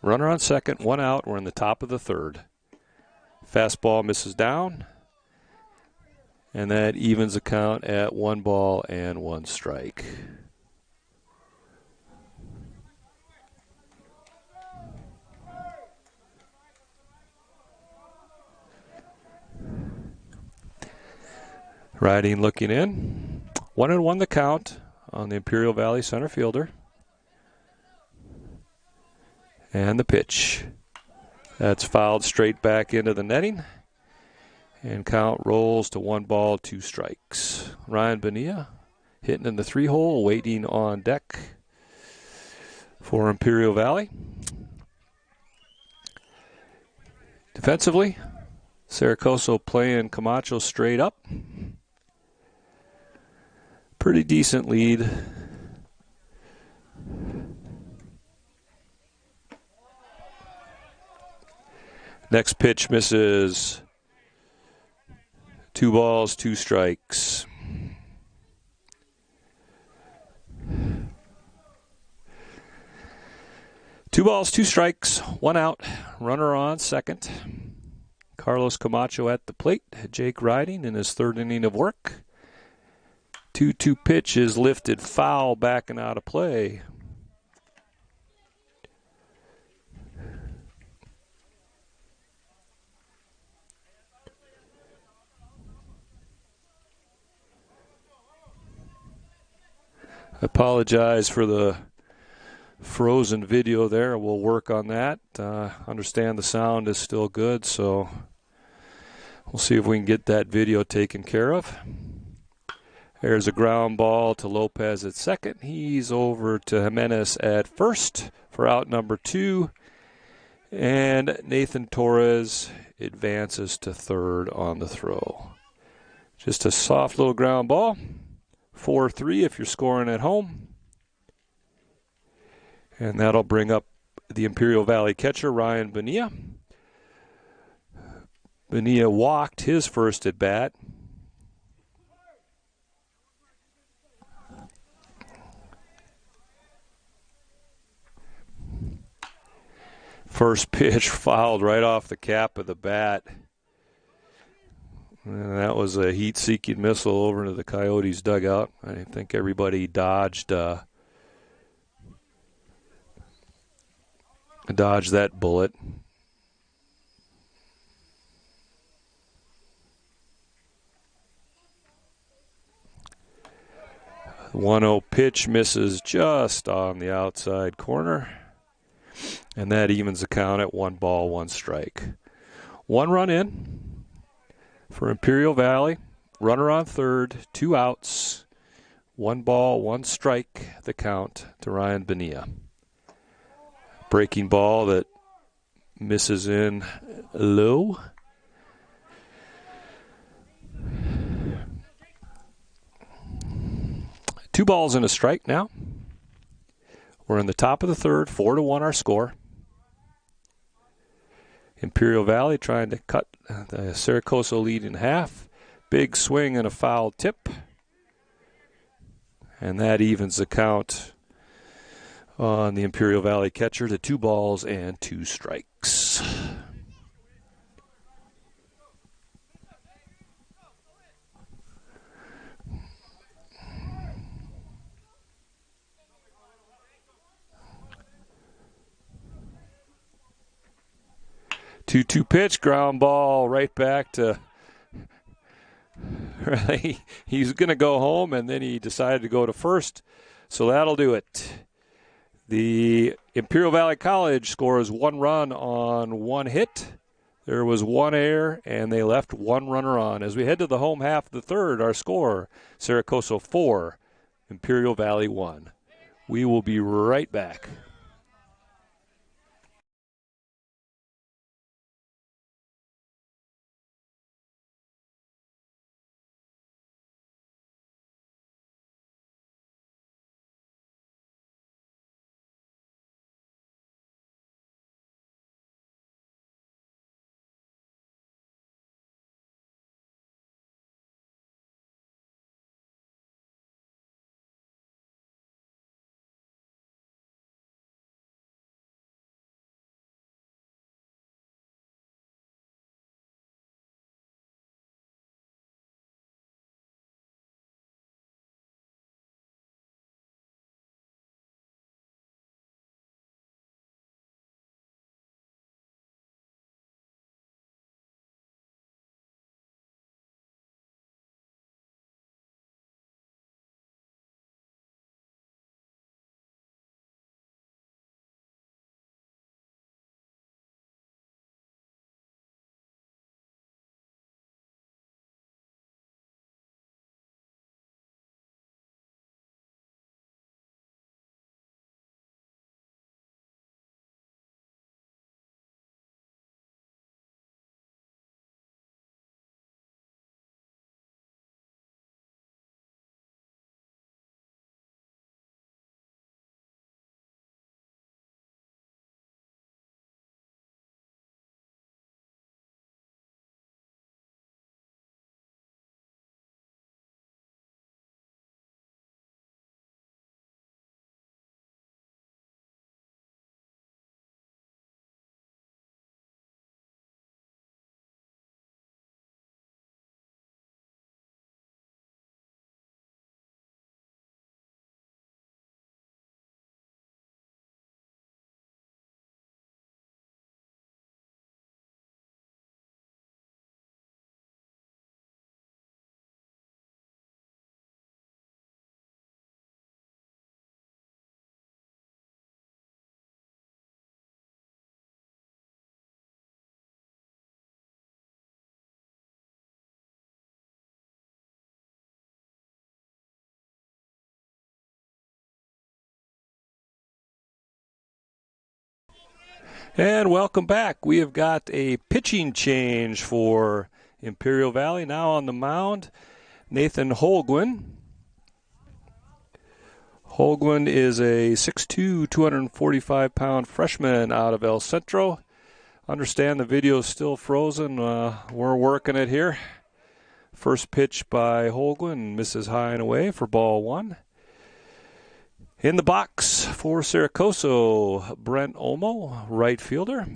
Runner on second, 1 out. We're in the top of the third. Fastball misses down. And that evens the count at 1 ball and 1 strike. Riding looking in. 1-1 the count on the Imperial Valley center fielder. And the pitch. That's fouled straight back into the netting. And count rolls to 1 ball, 2 strikes. Ryan Bonilla hitting in the 3-hole, waiting on deck for Imperial Valley. Defensively, Coso playing Camacho straight up. Pretty decent lead. Next pitch misses. 2 balls, 2 strikes. Two balls, 2 strikes, 1 out. Runner on second. Carlos Camacho at the plate. Jake riding in his third inning of work. 2-2 pitch is lifted foul, backing out of play. I apologize for the frozen video there. We'll work on that. Understand the sound is still good, so we'll see if we can get that video taken care of. There's a ground ball to Lopez at second. He's over to Jimenez at first for out number 2. And Nathan Torres advances to third on the throw. Just a soft little ground ball. 4-3 if you're scoring at home. And that'll bring up the Imperial Valley catcher, Ryan Bonilla. Bonilla walked his first at bat. First pitch fouled right off the cap of the bat. And that was a heat-seeking missile over into the Coyotes' dugout. I think everybody dodged that bullet. 1-0 pitch misses just on the outside corner. And that evens the count at 1 ball, 1 strike. 1 run in for Imperial Valley. Runner on third, 2 outs. 1 ball, 1 strike, the count to Ryan Bonilla. Breaking ball that misses in low. Two balls and a strike now. We're in the top of the third, 4-1 our score. Imperial Valley trying to cut the Coso lead in half. Big swing and a foul tip. And that evens the count on the Imperial Valley catcher to 2 balls and 2 strikes. Two pitch, ground ball right back to. Really, he's going to go home, and then he decided to go to first. So that'll do it. The Imperial Valley College scores 1 run on 1 hit. There was 1 error, and they left 1 runner on. As we head to the home half of the third, our score, Coso 4, Imperial Valley 1. We will be right back. And welcome back. We have got a pitching change for Imperial Valley. Now on the mound, Nathan Holguin. Holguin is a 6'2", 245-pound freshman out of El Centro. Understand the video is still frozen. We're working it here. First pitch by Holguin, misses high and away for ball one. In the box for Coso, Brent Olmo, right fielder.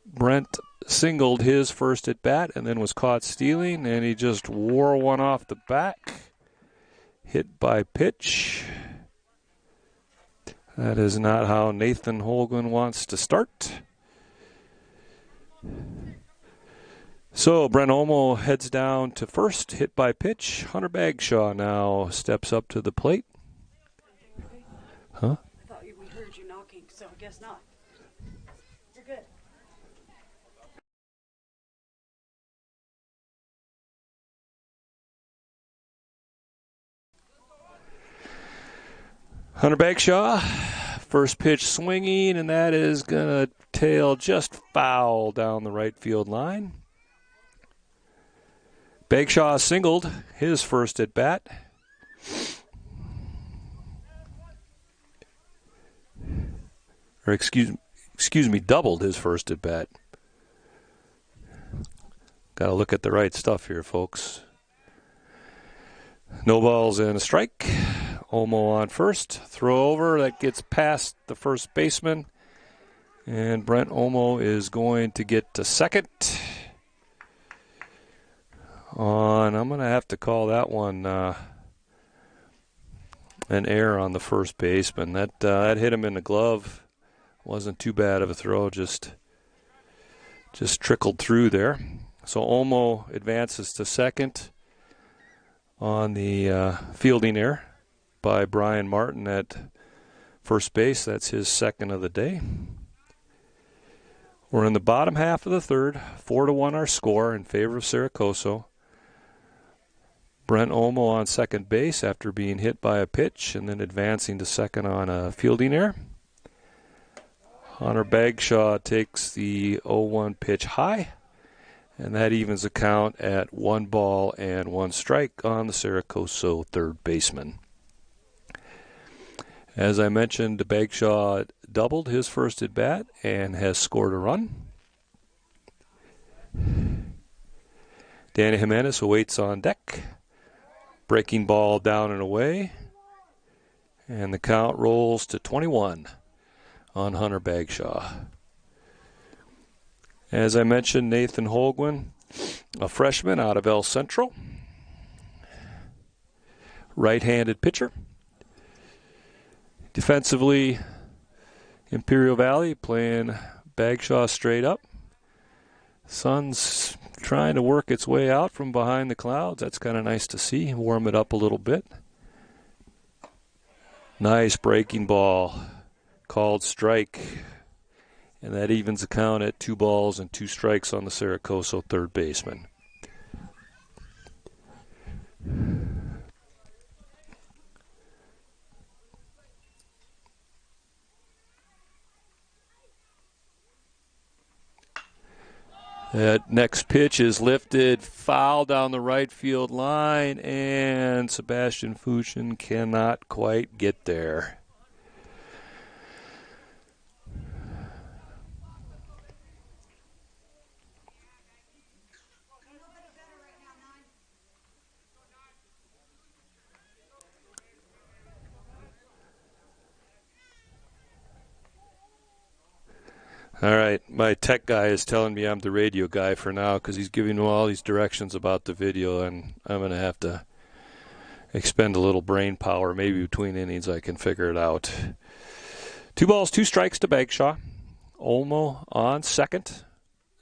Brent singled his first at bat and then was caught stealing, and he just wore one off the back. Hit by pitch. That is not how Nathan Holguin wants to start. So Brent Olmo heads down to first, hit by pitch. Hunter Bagshaw now steps up to the plate. Huh? I thought we heard you knocking, so I guess not. You're good. Hunter Bagshaw, first pitch swinging, and that is going to tail just foul down the right field line. Bagshaw singled his first at bat. Or excuse me, doubled his first at bat. Got to look at the right stuff here, folks. No balls and a strike. Olmo on first. Throw over, that gets past the first baseman. And Brent Olmo is going to get to second. I'm going to have to call that one an error on the first baseman. That hit him in the glove. Wasn't too bad of a throw, just trickled through there. So Olmo advances to second on the fielding error by Brian Martin at first base. That's his second of the day. We're in the bottom half of the third. 4-1 our score in favor of Coso. Brent Olmo on second base after being hit by a pitch and then advancing to second on a fielding error. Hunter Bagshaw takes the 0-1 pitch high, and that evens the count at 1 ball and 1 strike on the Coso third baseman. As I mentioned, Bagshaw doubled his first at bat and has scored a run. Danny Jimenez awaits on deck. Breaking ball down and away. And the count rolls to 21 on Hunter Bagshaw. As I mentioned, Nathan Holguin, a freshman out of El Centro. Right-handed pitcher. Defensively, Imperial Valley playing Bagshaw straight up. Sun's trying to work its way out from behind the clouds. That's kind of nice to see. Warm it up a little bit. Nice breaking ball. Called strike. And that evens the count at 2 balls and 2 strikes on the Coso third baseman. That next pitch is lifted, foul down the right field line, and Sebastian Fuchsin cannot quite get there. All right, my tech guy is telling me I'm the radio guy for now because he's giving me all these directions about the video, and I'm going to have to expend a little brain power. Maybe between innings I can figure it out. 2 balls, 2 strikes to Bagshaw. Olmo on second.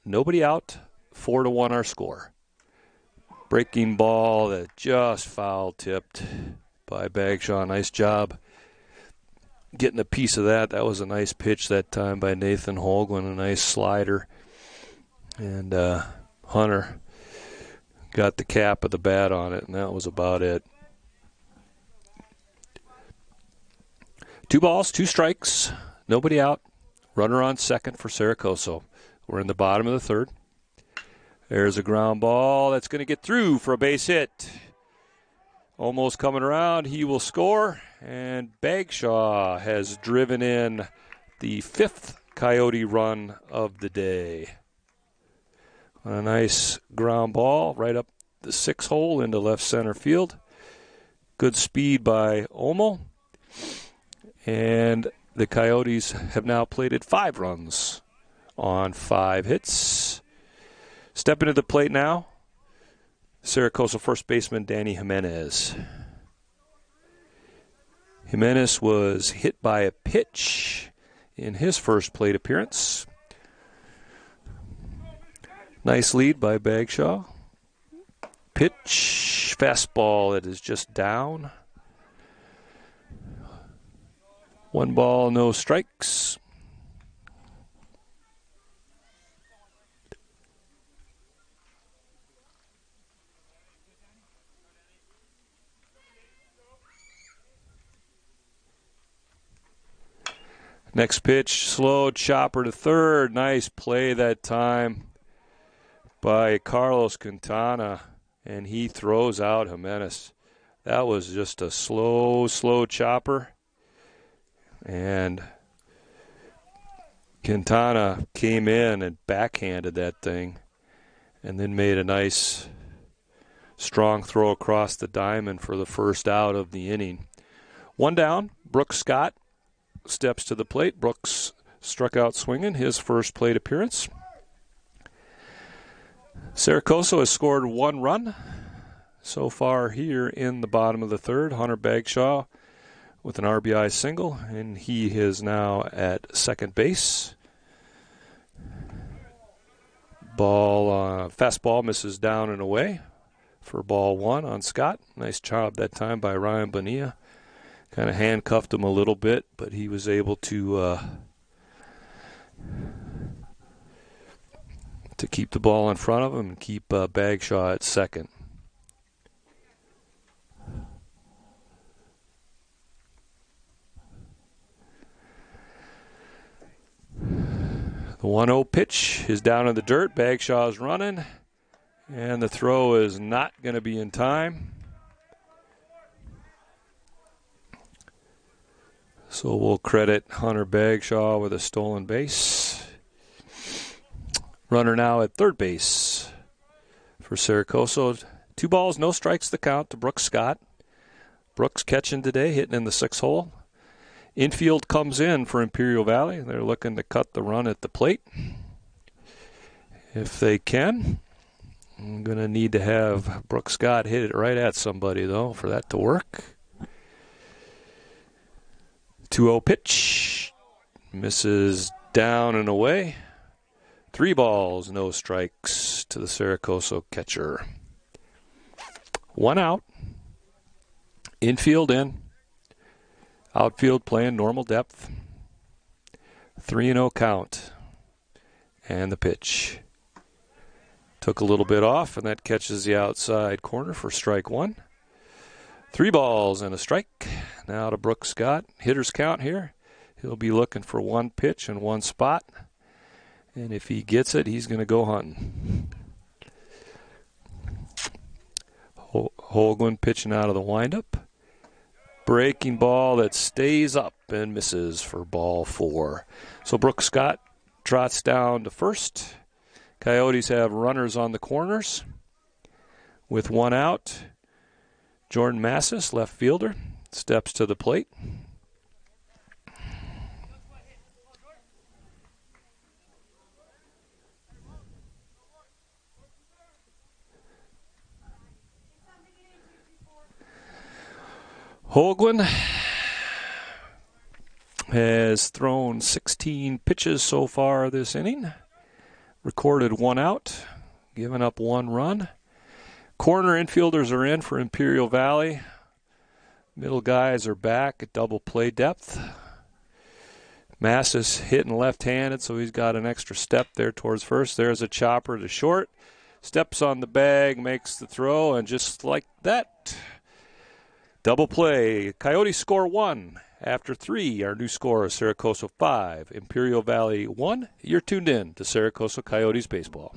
Nobody out. 4-1 our score. Breaking ball that just foul tipped by Bagshaw. Nice job getting a piece of that. That was a nice pitch that time by Nathan Holguin, a nice slider. And Hunter got the cap of the bat on it, and that was about it. 2 balls, 2 strikes, nobody out, Runner on second for Coso. We're in the bottom of the third. There's a ground ball that's going to get through for a base hit. Almost coming around. He will score. And Bagshaw has driven in the 5th Coyote run of the day. A nice ground ball right up the 6th hole into left center field. Good speed by Omo. And the Coyotes have now plated 5 runs on 5 hits. Stepping to the plate now, Coso first baseman Danny Jimenez. Jimenez was hit by a pitch in his first plate appearance. Nice lead by Bagshaw. Pitch, fastball that is just down. 1 ball, no strikes. Next pitch, slow chopper to third. Nice play that time by Carlos Quintana, and he throws out Jimenez. That was just a slow chopper, and Quintana came in and backhanded that thing and then made a nice strong throw across the diamond for the first out of the inning. 1 down, Brooks Scott steps to the plate. Brooks struck out swinging his first plate appearance. Coso has scored 1 run so far here in the bottom of the third. Hunter Bagshaw with an RBI single, and he is now at second base. Fastball misses down and away for ball 1 on Scott. Nice job that time by Ryan Bonilla. Kind of handcuffed him a little bit, but he was able to keep the ball in front of him and keep Bagshaw at second. The 1-0 pitch is down in the dirt. Bagshaw's running, and the throw is not going to be in time. So we'll credit Hunter Bagshaw with a stolen base. Runner now at third base for Coso. 2 balls, no strikes to count to Brooks Scott. Brooks catching today, hitting in the 6th hole. Infield comes in for Imperial Valley. They're looking to cut the run at the plate. If they can. I'm going to need to have Brooks Scott hit it right at somebody, though, for that to work. 2-0 pitch. Misses down and away. 3 balls, no strikes to the Coso catcher. 1 out. Infield in. Outfield playing normal depth. 3-0 count. And the pitch. Took a little bit off, and that catches the outside corner for strike 1. 3 balls and a strike. Now to Brooks Scott. Hitter's count here. He'll be looking for 1 pitch and 1 spot. And if he gets it, he's going to go hunting. Holguin pitching out of the windup. Breaking ball that stays up and misses for ball 4. So Brooks Scott trots down to first. Coyotes have runners on the corners with 1 out. Jordan Massis, left fielder, steps to the plate. Holguin has thrown 16 pitches so far this inning. Recorded 1 out, given up 1 run. Corner infielders are in for Imperial Valley. Middle guys are back at double play depth. Massis hitting left-handed, so he's got an extra step there towards first. There's a chopper to short. Steps on the bag, makes the throw, and just like that, Double play. Coyotes score 1. After 3, our new score is Coso 5, Imperial Valley 1. You're tuned in to Coso Coyotes baseball.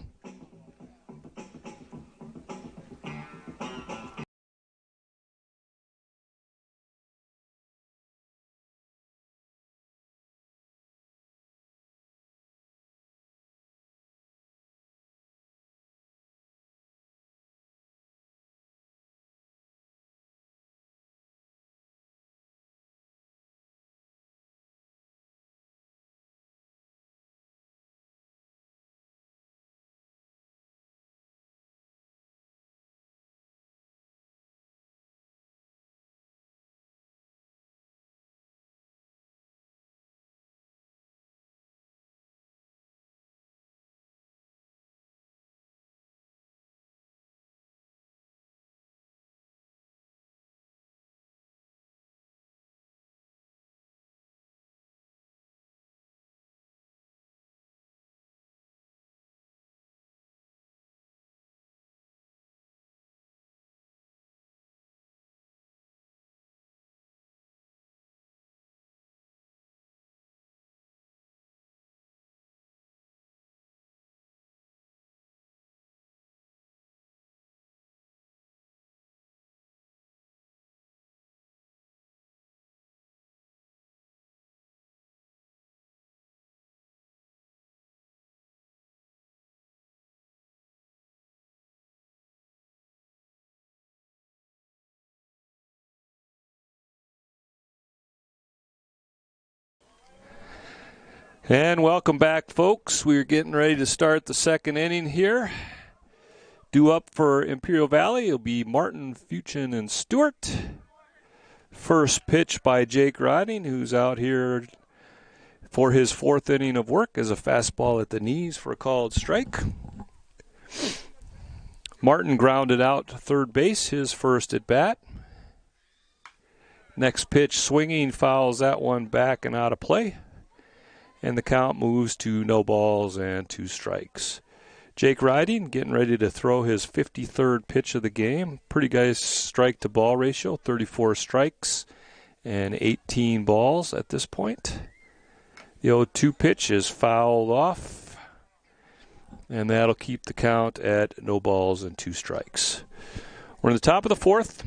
And welcome back, folks. We're getting ready to start the second inning here. Due up for Imperial Valley, it'll be Martin, Fuchin, and Stewart. First pitch by Jake Riding, who's out here for his fourth inning of work as a fastball at the knees for a called strike. Martin grounded out to third base, his first at bat. Next pitch, swinging, fouls that one back and out of play. And the count moves to no balls and 2 strikes. Jake Riding getting ready to throw his 53rd pitch of the game. Pretty good strike-to-ball ratio, 34 strikes and 18 balls at this point. The 0-2 pitch is fouled off, and that'll keep the count at no balls and 2 strikes. We're in the top of the fourth.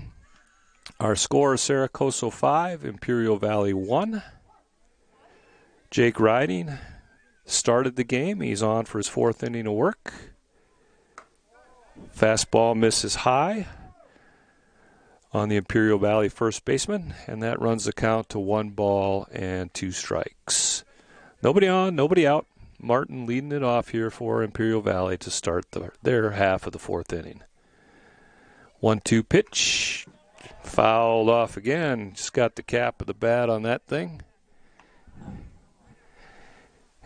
Our score is Coso 5, Imperial Valley 1. Jake Riding started the game. He's on for his fourth inning of work. Fastball misses high on the Imperial Valley first baseman, and that runs the count to 1 ball and 2 strikes. Nobody on, nobody out. Martin leading it off here for Imperial Valley to start their half of the fourth inning. 1-2 pitch. Fouled off again. Just got the cap of the bat on that thing.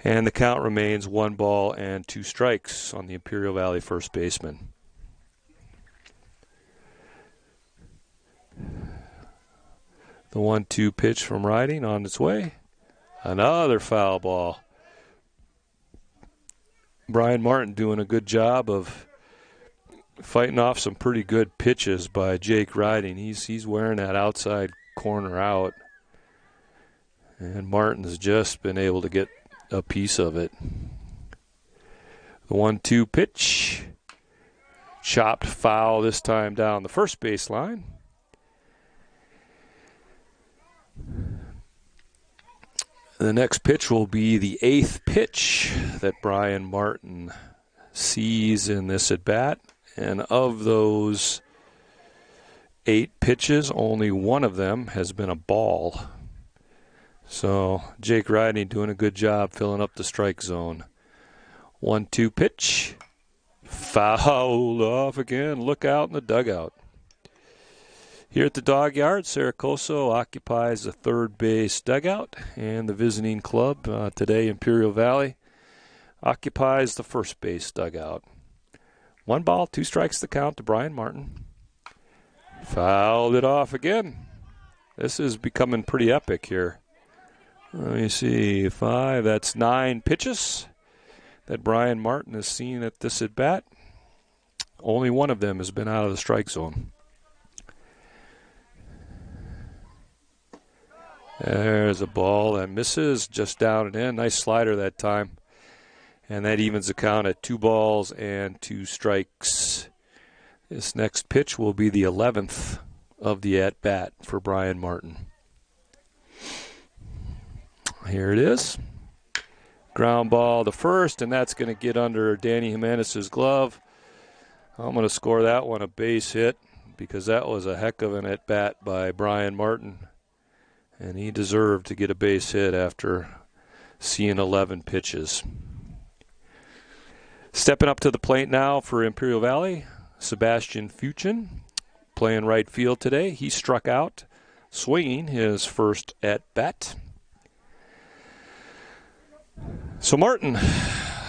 And the count remains 1 ball and 2 strikes on the Imperial Valley first baseman. The 1-2 pitch from Riding on its way. Another foul ball. Brian Martin doing a good job of fighting off some pretty good pitches by Jake Riding. He's wearing that outside corner out. And Martin's just been able to get a piece of it. The 1-2 pitch. Chopped foul this time down the first baseline. The next pitch will be the 8th pitch that Brian Martin sees in this at-bat. And of those 8 pitches, only one of them has been a ball. So Jake Riding doing a good job filling up the strike zone. 1-2 pitch. Fouled off again. Look out in the dugout. Here at the dog yard, Coso occupies the third base dugout, and the visiting club, today Imperial Valley, occupies the first base dugout. 1 ball, 2 strikes the count to Brian Martin. Fouled it off again. This is becoming pretty epic here. Let me see, 5, that's 9 pitches that Brian Martin has seen at this at-bat. Only one of them has been out of the strike zone. There's a ball that misses, just down and in. Nice slider that time. And that evens the count at 2 balls and 2 strikes. This next pitch will be the 11th of the at-bat for Brian Martin. Here it is. Ground ball to first, and that's going to get under Danny Jimenez's glove. I'm going to score that one a base hit because that was a heck of an at-bat by Brian Martin. And he deserved to get a base hit after seeing 11 pitches. Stepping up to the plate now for Imperial Valley, Sebastian Fuchin, playing right field today. He struck out, swinging his first at-bat. So Martin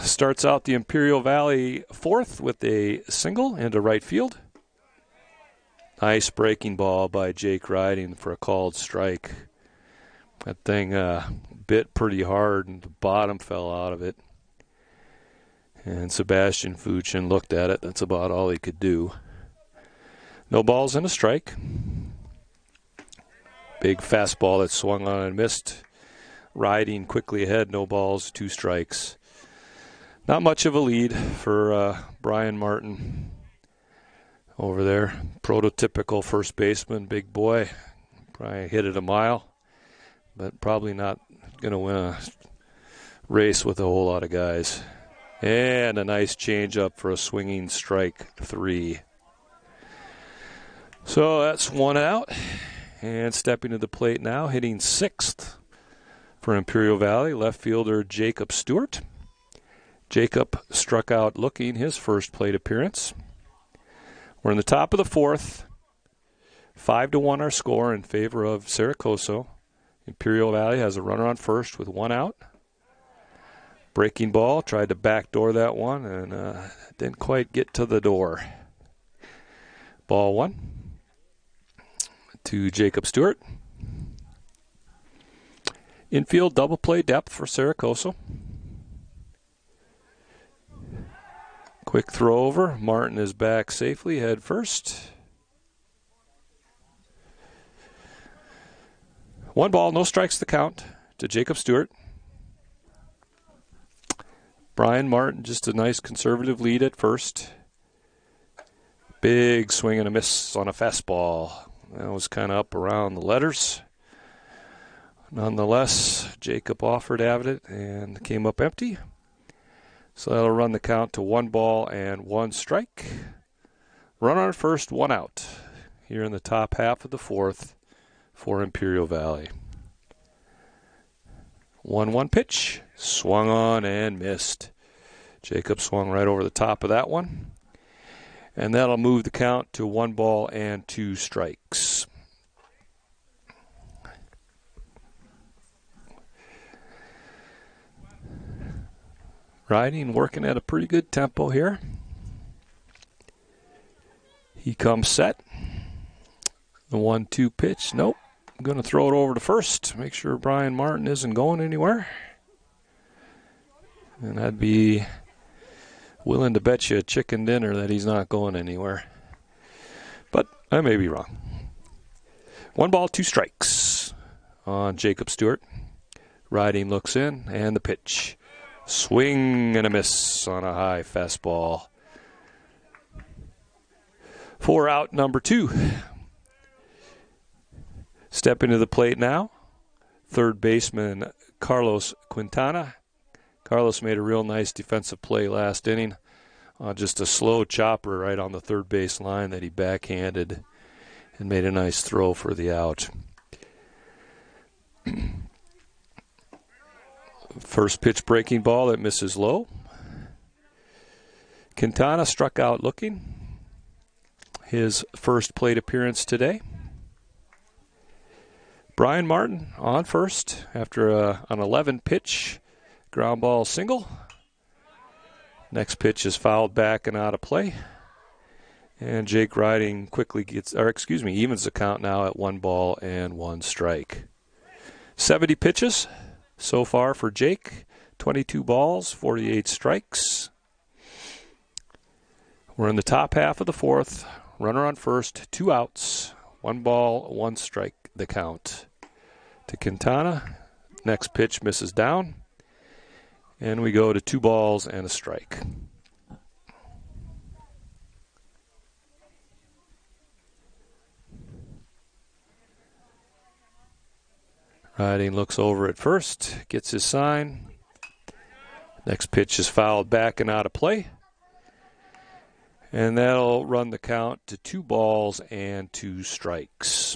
starts out the Imperial Valley fourth with a single into right field. Nice breaking ball by Jake Riding for a called strike. That thing bit pretty hard and the bottom fell out of it. And Sebastian Fuchin looked at it. That's about all he could do. No balls and a strike. Big fastball that swung on and missed. Riding quickly ahead, no balls, 2 strikes. Not much of a lead for Brian Martin over there. Prototypical first baseman, big boy. Probably hit it a mile, but probably not going to win a race with a whole lot of guys. And a nice changeup for a swinging strike 3. So that's 1 out. And stepping to the plate now, hitting 6th for Imperial Valley, left fielder Jacob Stewart. Jacob struck out looking his first plate appearance. We're in the top of the 4th. 5-1 our score in favor of Coso. Imperial Valley has a runner on first with 1 out. Breaking ball, tried to backdoor that one and didn't quite get to the door. Ball 1 to Jacob Stewart. Infield double play depth for Coso. Quick throw over. Martin is back safely, head first. 1 ball, no strikes to count to Jacob Stewart. Brian Martin, just a nice conservative lead at first. Big swing and a miss on a fastball. That was kind of up around the letters. Nonetheless, Jacob offered at it and came up empty. So that'll run the count to 1 ball and 1 strike. Run on first, 1 out. Here in the top half of the 4th for Imperial Valley. 1-1 pitch. Swung on and missed. Jacob swung right over the top of that one. And that'll move the count to 1 ball and 2 strikes. Riding, working at a pretty good tempo here. He comes set. The 1-2 pitch. Nope. I'm going to throw it over to first. Make sure Brian Martin isn't going anywhere. And I'd be willing to bet you a chicken dinner that he's not going anywhere. But I may be wrong. 1 ball, 2 strikes on Jacob Stewart. Riding looks in, and the pitch. Swing and a miss on a high fastball. 4 out, number 2. Stepping to the plate now, third baseman Carlos Quintana. Carlos made a real nice defensive play last inning. Just a slow chopper right on the third base line that he backhanded and made a nice throw for the out. First pitch breaking ball that misses low. Quintana struck out looking. His first plate appearance today. Brian Martin on first after an 11 pitch ground ball single. Next pitch is fouled back and out of play. And Jake Riding quickly evens the count now at 1 ball and 1 strike. 70 pitches so far for Jake. 22 balls, 48 strikes. We're in the top half of the 4th. Runner on first, 2 outs. 1 ball, 1 strike, the count. to Quintana. Next pitch misses down. And we go to 2 balls and a strike. Riding looks over at first, gets his sign. Next pitch is fouled back and out of play. And that'll run the count to 2 balls and 2 strikes.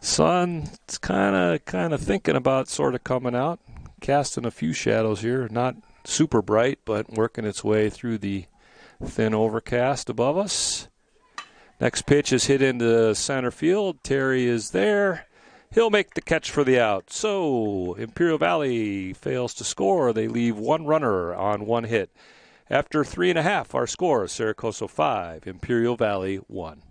Sun's kind of thinking about sort of coming out, casting a few shadows here. Not super bright, but working its way through the thin overcast above us. Next pitch is hit into center field. Terry is there. He'll make the catch for the out. So Imperial Valley fails to score. They leave 1 runner on 1 hit. After 3.5, our score, Coso 5, Imperial Valley 1.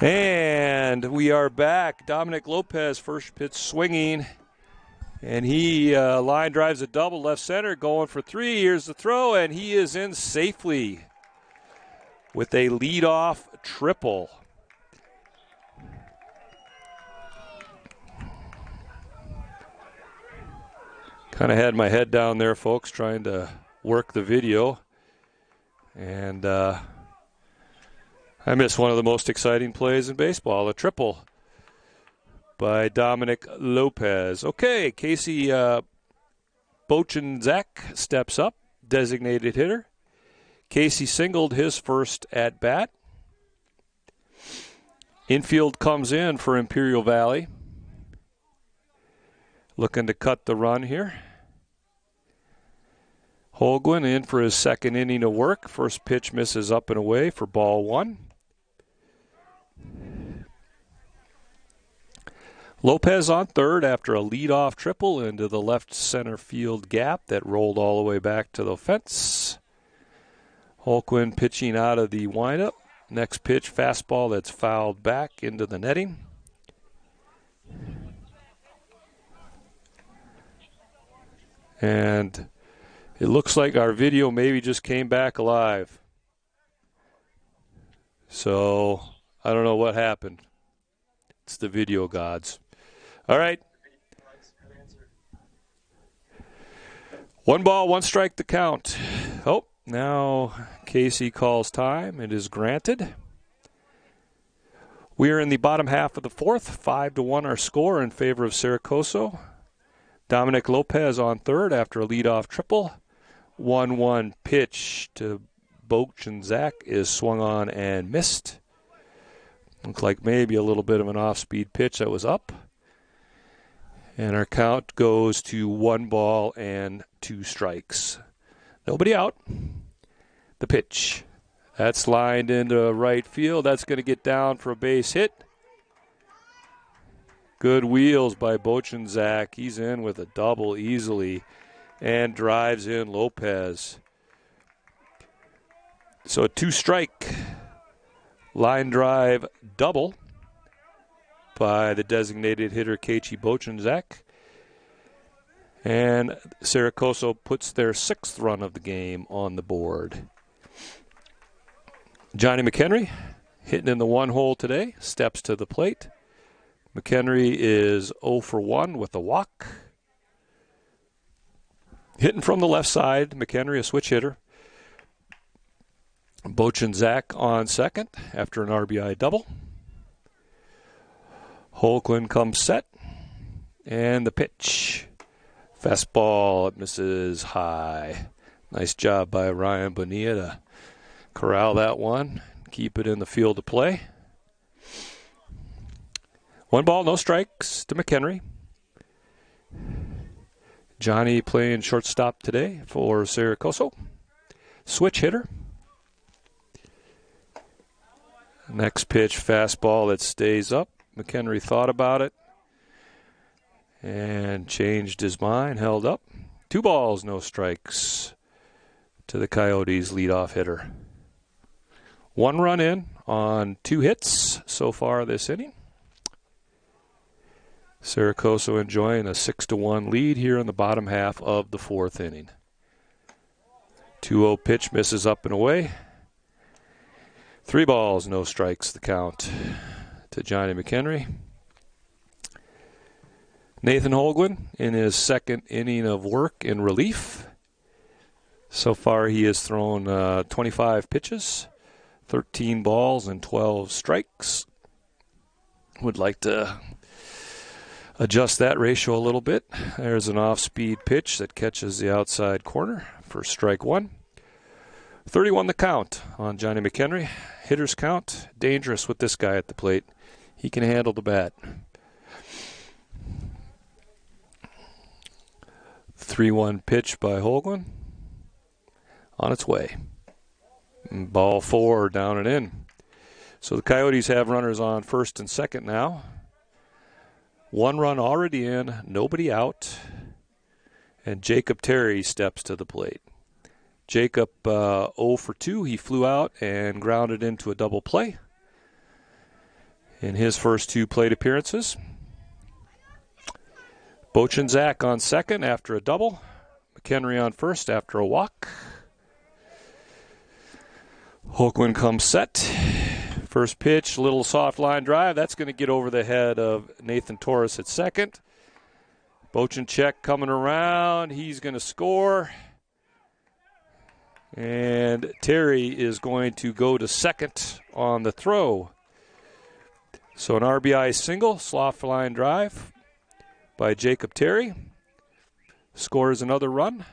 And we are back. Dominic Lopez, first pitch swinging. And he line drives a double left center, going for 3. Here's the throw, and he is in safely with a leadoff triple. Kind of had my head down there, folks, trying to work the video. And I missed one of the most exciting plays in baseball, a triple by Dominic Lopez. Okay, Casey Bochinzak steps up, designated hitter. Casey singled his first at bat. Infield comes in for Imperial Valley. Looking to cut the run here. Holguin in for his second inning of work. First pitch misses up and away for ball 1. Lopez on third after a leadoff triple into the left center field gap that rolled all the way back to the fence. Holguin pitching out of the windup. Next pitch, fastball that's fouled back into the netting. And it looks like our video maybe just came back alive. So I don't know what happened. It's the video gods. All right. 1 ball, 1 strike to count. Oh, now Casey calls time. It is granted. We are in the bottom half of the 4th. 5-1 our score in favor of Coso. Dominic Lopez on third after a leadoff triple. 1-1 pitch to Bochinzak is swung on and missed. Looks like maybe a little bit of an off-speed pitch that was up. And our count goes to 1 ball and 2 strikes. Nobody out. The pitch. That's lined into right field. That's going to get down for a base hit. Good wheels by Bochenczak. He's in with a double easily and drives in Lopez. So a 2-strike line drive double by the designated hitter Keiichi Bochenczak. And Coso puts their 6th run of the game on the board. Johnny McHenry hitting in the 1 hole today, steps to the plate. McHenry is 0 for 1 with a walk. Hitting from the left side, McHenry, a switch hitter. Bochenczak on second after an RBI double. Holguin comes set. And the pitch. Fastball, it misses high. Nice job by Ryan Bonilla to corral that one. Keep it in the field of play. 1 ball, no strikes to McHenry. Johnny playing shortstop today for Coso. Switch hitter. Next pitch, fastball that stays up. McHenry thought about it and changed his mind, held up. 2 balls, no strikes to the Coyotes' leadoff hitter. 1 run in on 2 hits so far this inning. Coso enjoying a 6-1 lead here in the bottom half of the 4th inning. 2-0 pitch misses up and away. 3 balls, no strikes, the count to Johnny McHenry. Nathan Holguin in his 2nd inning of work in relief. So far he has thrown 25 pitches, 13 balls, and 12 strikes. Would like to adjust that ratio a little bit. There's an off-speed pitch that catches the outside corner for strike 1. 31 the count on Johnny McHenry. Hitter's count, dangerous with this guy at the plate. He can handle the bat. 3-1 pitch by Holguin. On its way. Ball 4 down and in. So the Coyotes have runners on first and second now. 1 run already in, nobody out. And Jacob Terry steps to the plate. Jacob 0 for 2. He flew out and grounded into a double play in his first 2 plate appearances. Bochenczak on second after a double. McHenry on first after a walk. Holguin comes set. First pitch, little soft line drive. That's going to get over the head of Nathan Torres at second. Bochenczak coming around. He's going to score. And Terry is going to go to second on the throw. So an RBI single, soft line drive by Jacob Terry. Scores another run.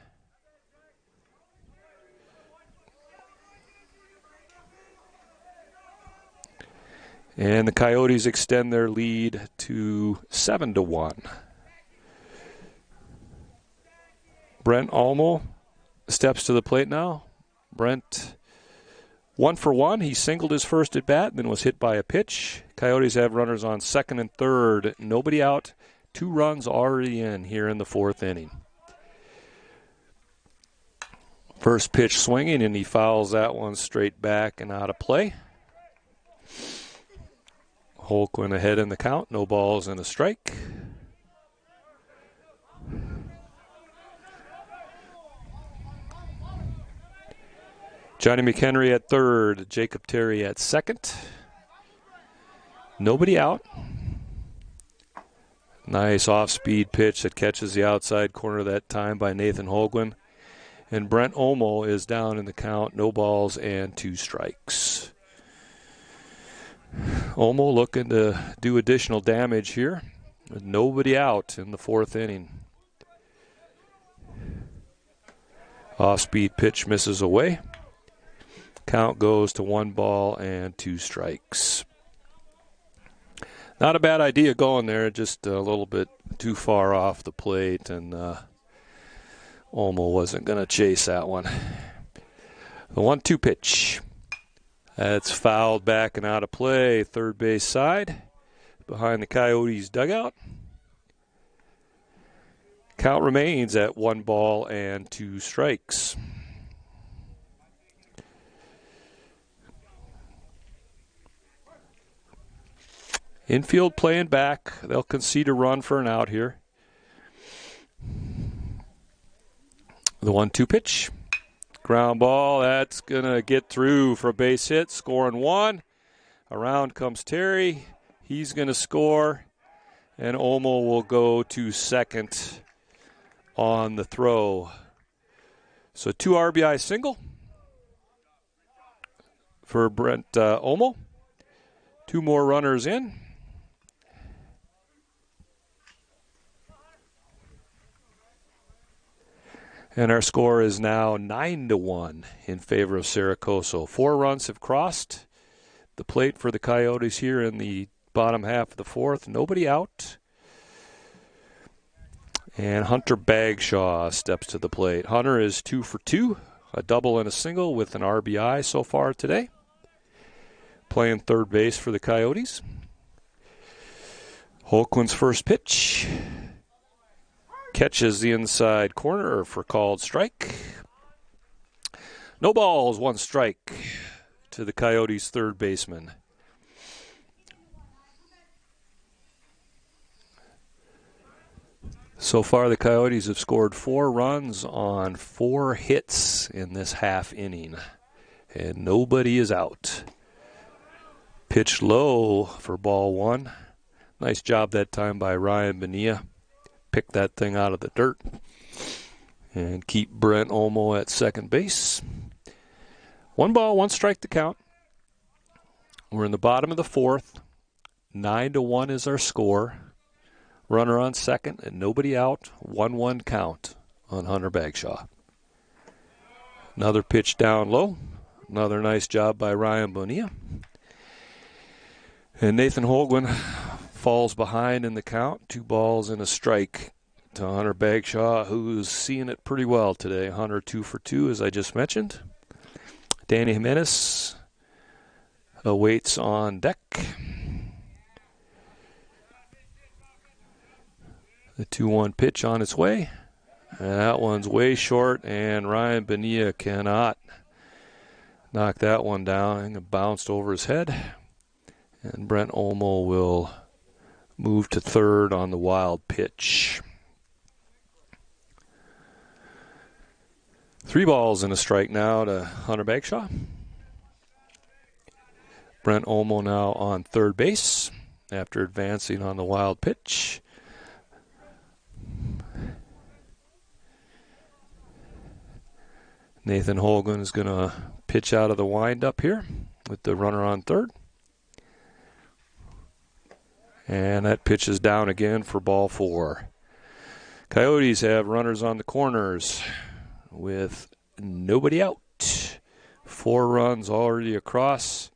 And the Coyotes extend their lead to 7-1. Brent Olmo steps to the plate now. Brent 1 for 1. He singled his first at bat, then was hit by a pitch. Coyotes have runners on second and third. Nobody out. 2 runs already in here in the 4th inning. First pitch swinging, and he fouls that one straight back and out of play. Holguin ahead in the count. No balls and a strike. Johnny McHenry at third. Jacob Terry at second. Nobody out. Nice off-speed pitch that catches the outside corner that time by Nathan Holguin. And Brent Olmo is down in the count. No balls and 2 strikes. Olmo looking to do additional damage here with nobody out in the 4th inning. Off-speed pitch misses away. Count goes to 1 ball and 2 strikes. Not a bad idea going there, just a little bit too far off the plate, and Olmo wasn't going to chase that one. The 1-2 pitch. That's fouled back and out of play. Third base side behind the Coyotes dugout. Count remains at 1-2 strikes. Infield playing back. They'll concede a run for an out here. The 1-2 pitch. Ground ball. That's going to get through for a base hit. Scoring one. Around comes Terry. He's going to score. And Olmo will go to second on the throw. So 2 RBI single for Brent Olmo. 2 more runners in. And our score is now 9-1 in favor of Sarah Coso. 4 runs have crossed the plate for the Coyotes here in the bottom half of the fourth. Nobody out. And Hunter Bagshaw steps to the plate. Hunter is 2 for 2, a double and a single with an RBI so far today. Playing third base for the Coyotes. Holquin's first pitch. Catches the inside corner for called strike. No balls, 1 strike to the Coyotes' third baseman. So far, the Coyotes have scored 4 runs on 4 hits in this half inning, and nobody is out. Pitched low for ball 1. Nice job that time by Ryan Bonilla. Pick that thing out of the dirt and keep Brent Olmo at second base. 1 ball, 1 strike to count. We're in the bottom of the fourth. 9-1 is our score. Runner on second and nobody out. 1-1 count on Hunter Bagshaw. Another pitch down low. Another nice job by Ryan Bonilla. And Nathan Holguin falls behind in the count. 2 balls and a strike to Hunter Bagshaw, who's seeing it pretty well today. Hunter 2 for 2, as I just mentioned. Danny Jimenez awaits on deck. The 2-1 pitch on its way. And that one's way short, and Ryan Bonilla cannot knock that one down. I think it bounced over his head. And Brent Olmo will move to third on the wild pitch. 3 balls and a strike now to Hunter Bagshaw. Brent Olmo now on third base after advancing on the wild pitch. Nathan Holguin is going to pitch out of the windup here with the runner on third. And that pitch is down again for ball 4. Coyotes have runners on the corners with nobody out. 4 runs already across.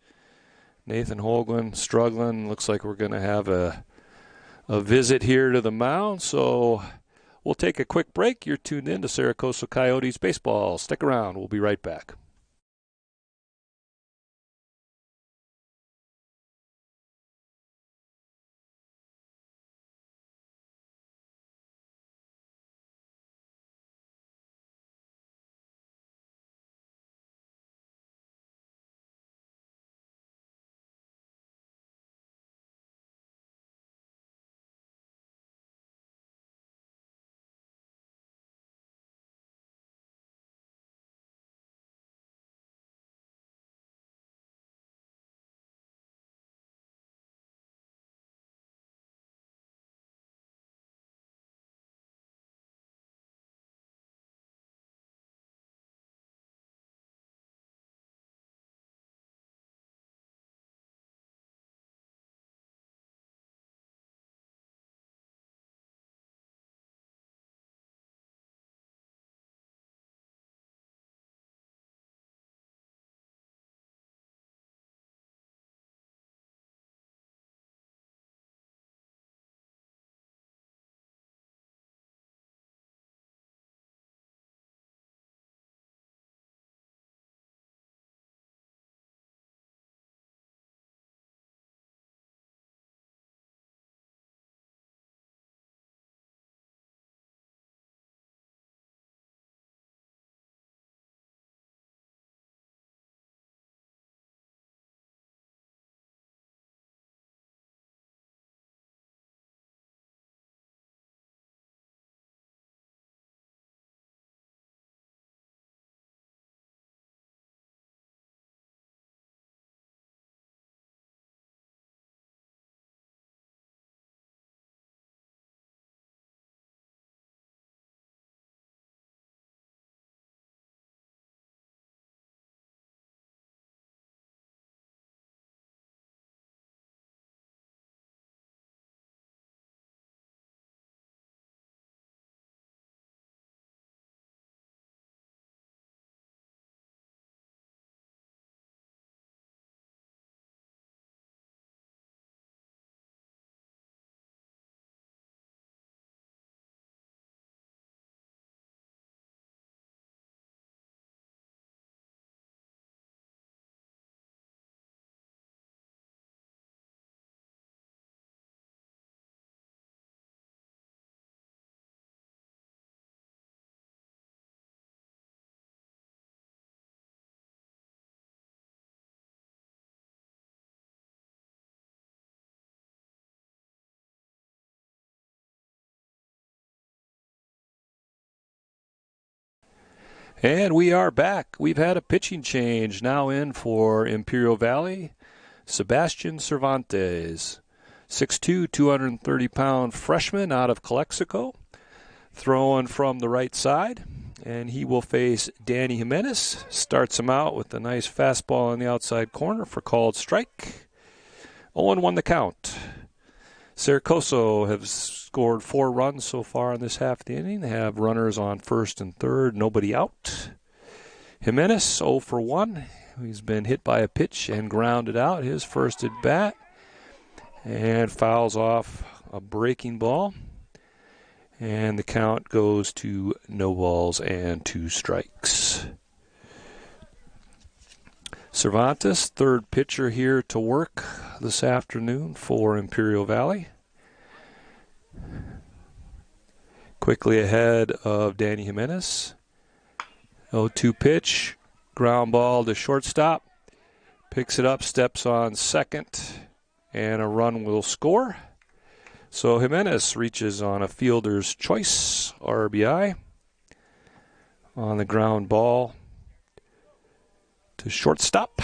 Nathan Holguin struggling. Looks like we're going to have a visit here to the mound. So we'll take a quick break. You're tuned in to Sarah Coso Coyotes Baseball. Stick around. We'll be right back. And we are back. We've had a pitching change. Now in for Imperial Valley, Sebastian Cervantes, 6'2", 230-pound freshman out of Calexico, throwing from the right side. And he will face Danny Jimenez. Starts him out with a nice fastball in the outside corner for called strike. 0-1 the count. Coso have scored 4 runs so far in this half of the inning. They have runners on first and third, nobody out. Jimenez 0 for 1. He's been hit by a pitch and grounded out his first at bat and fouls off a breaking ball. And the count goes to no balls and 2 strikes. Cervantes, third pitcher here to work this afternoon for Imperial Valley. Quickly ahead of Danny Jimenez. 0-2 pitch, ground ball to shortstop. Picks it up, steps on second, and a run will score. So Jimenez reaches on a fielder's choice RBI on the ground ball to shortstop.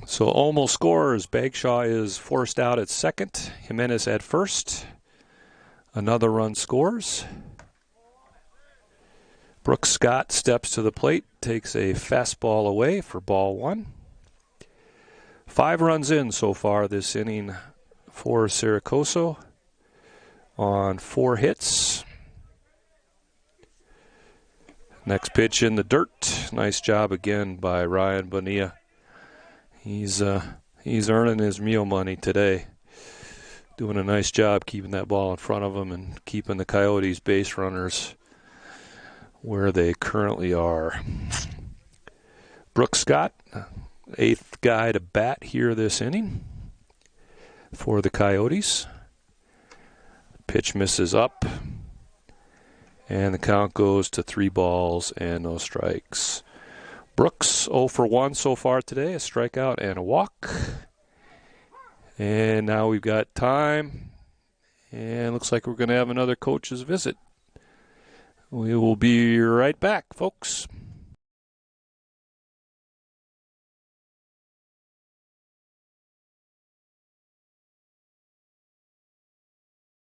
So Olmo scores. Bagshaw is forced out at second. Jimenez at first. Another run scores. Brooks Scott steps to the plate, takes a fastball away for ball 1. 5 runs in so far this inning for Coso on 4 hits. Next pitch in the dirt. Nice job again by Ryan Bonilla. He's earning his meal money today. Doing a nice job keeping that ball in front of him and keeping the Coyotes base runners where they currently are. Brooks Scott, 8th guy to bat here this inning for the Coyotes. Pitch misses up, and the count goes to 3 balls and no strikes. Brooks 0 for 1 so far today, a strikeout and a walk. And now we've got time, and looks like we're going to have another coach's visit. We will be right back, folks.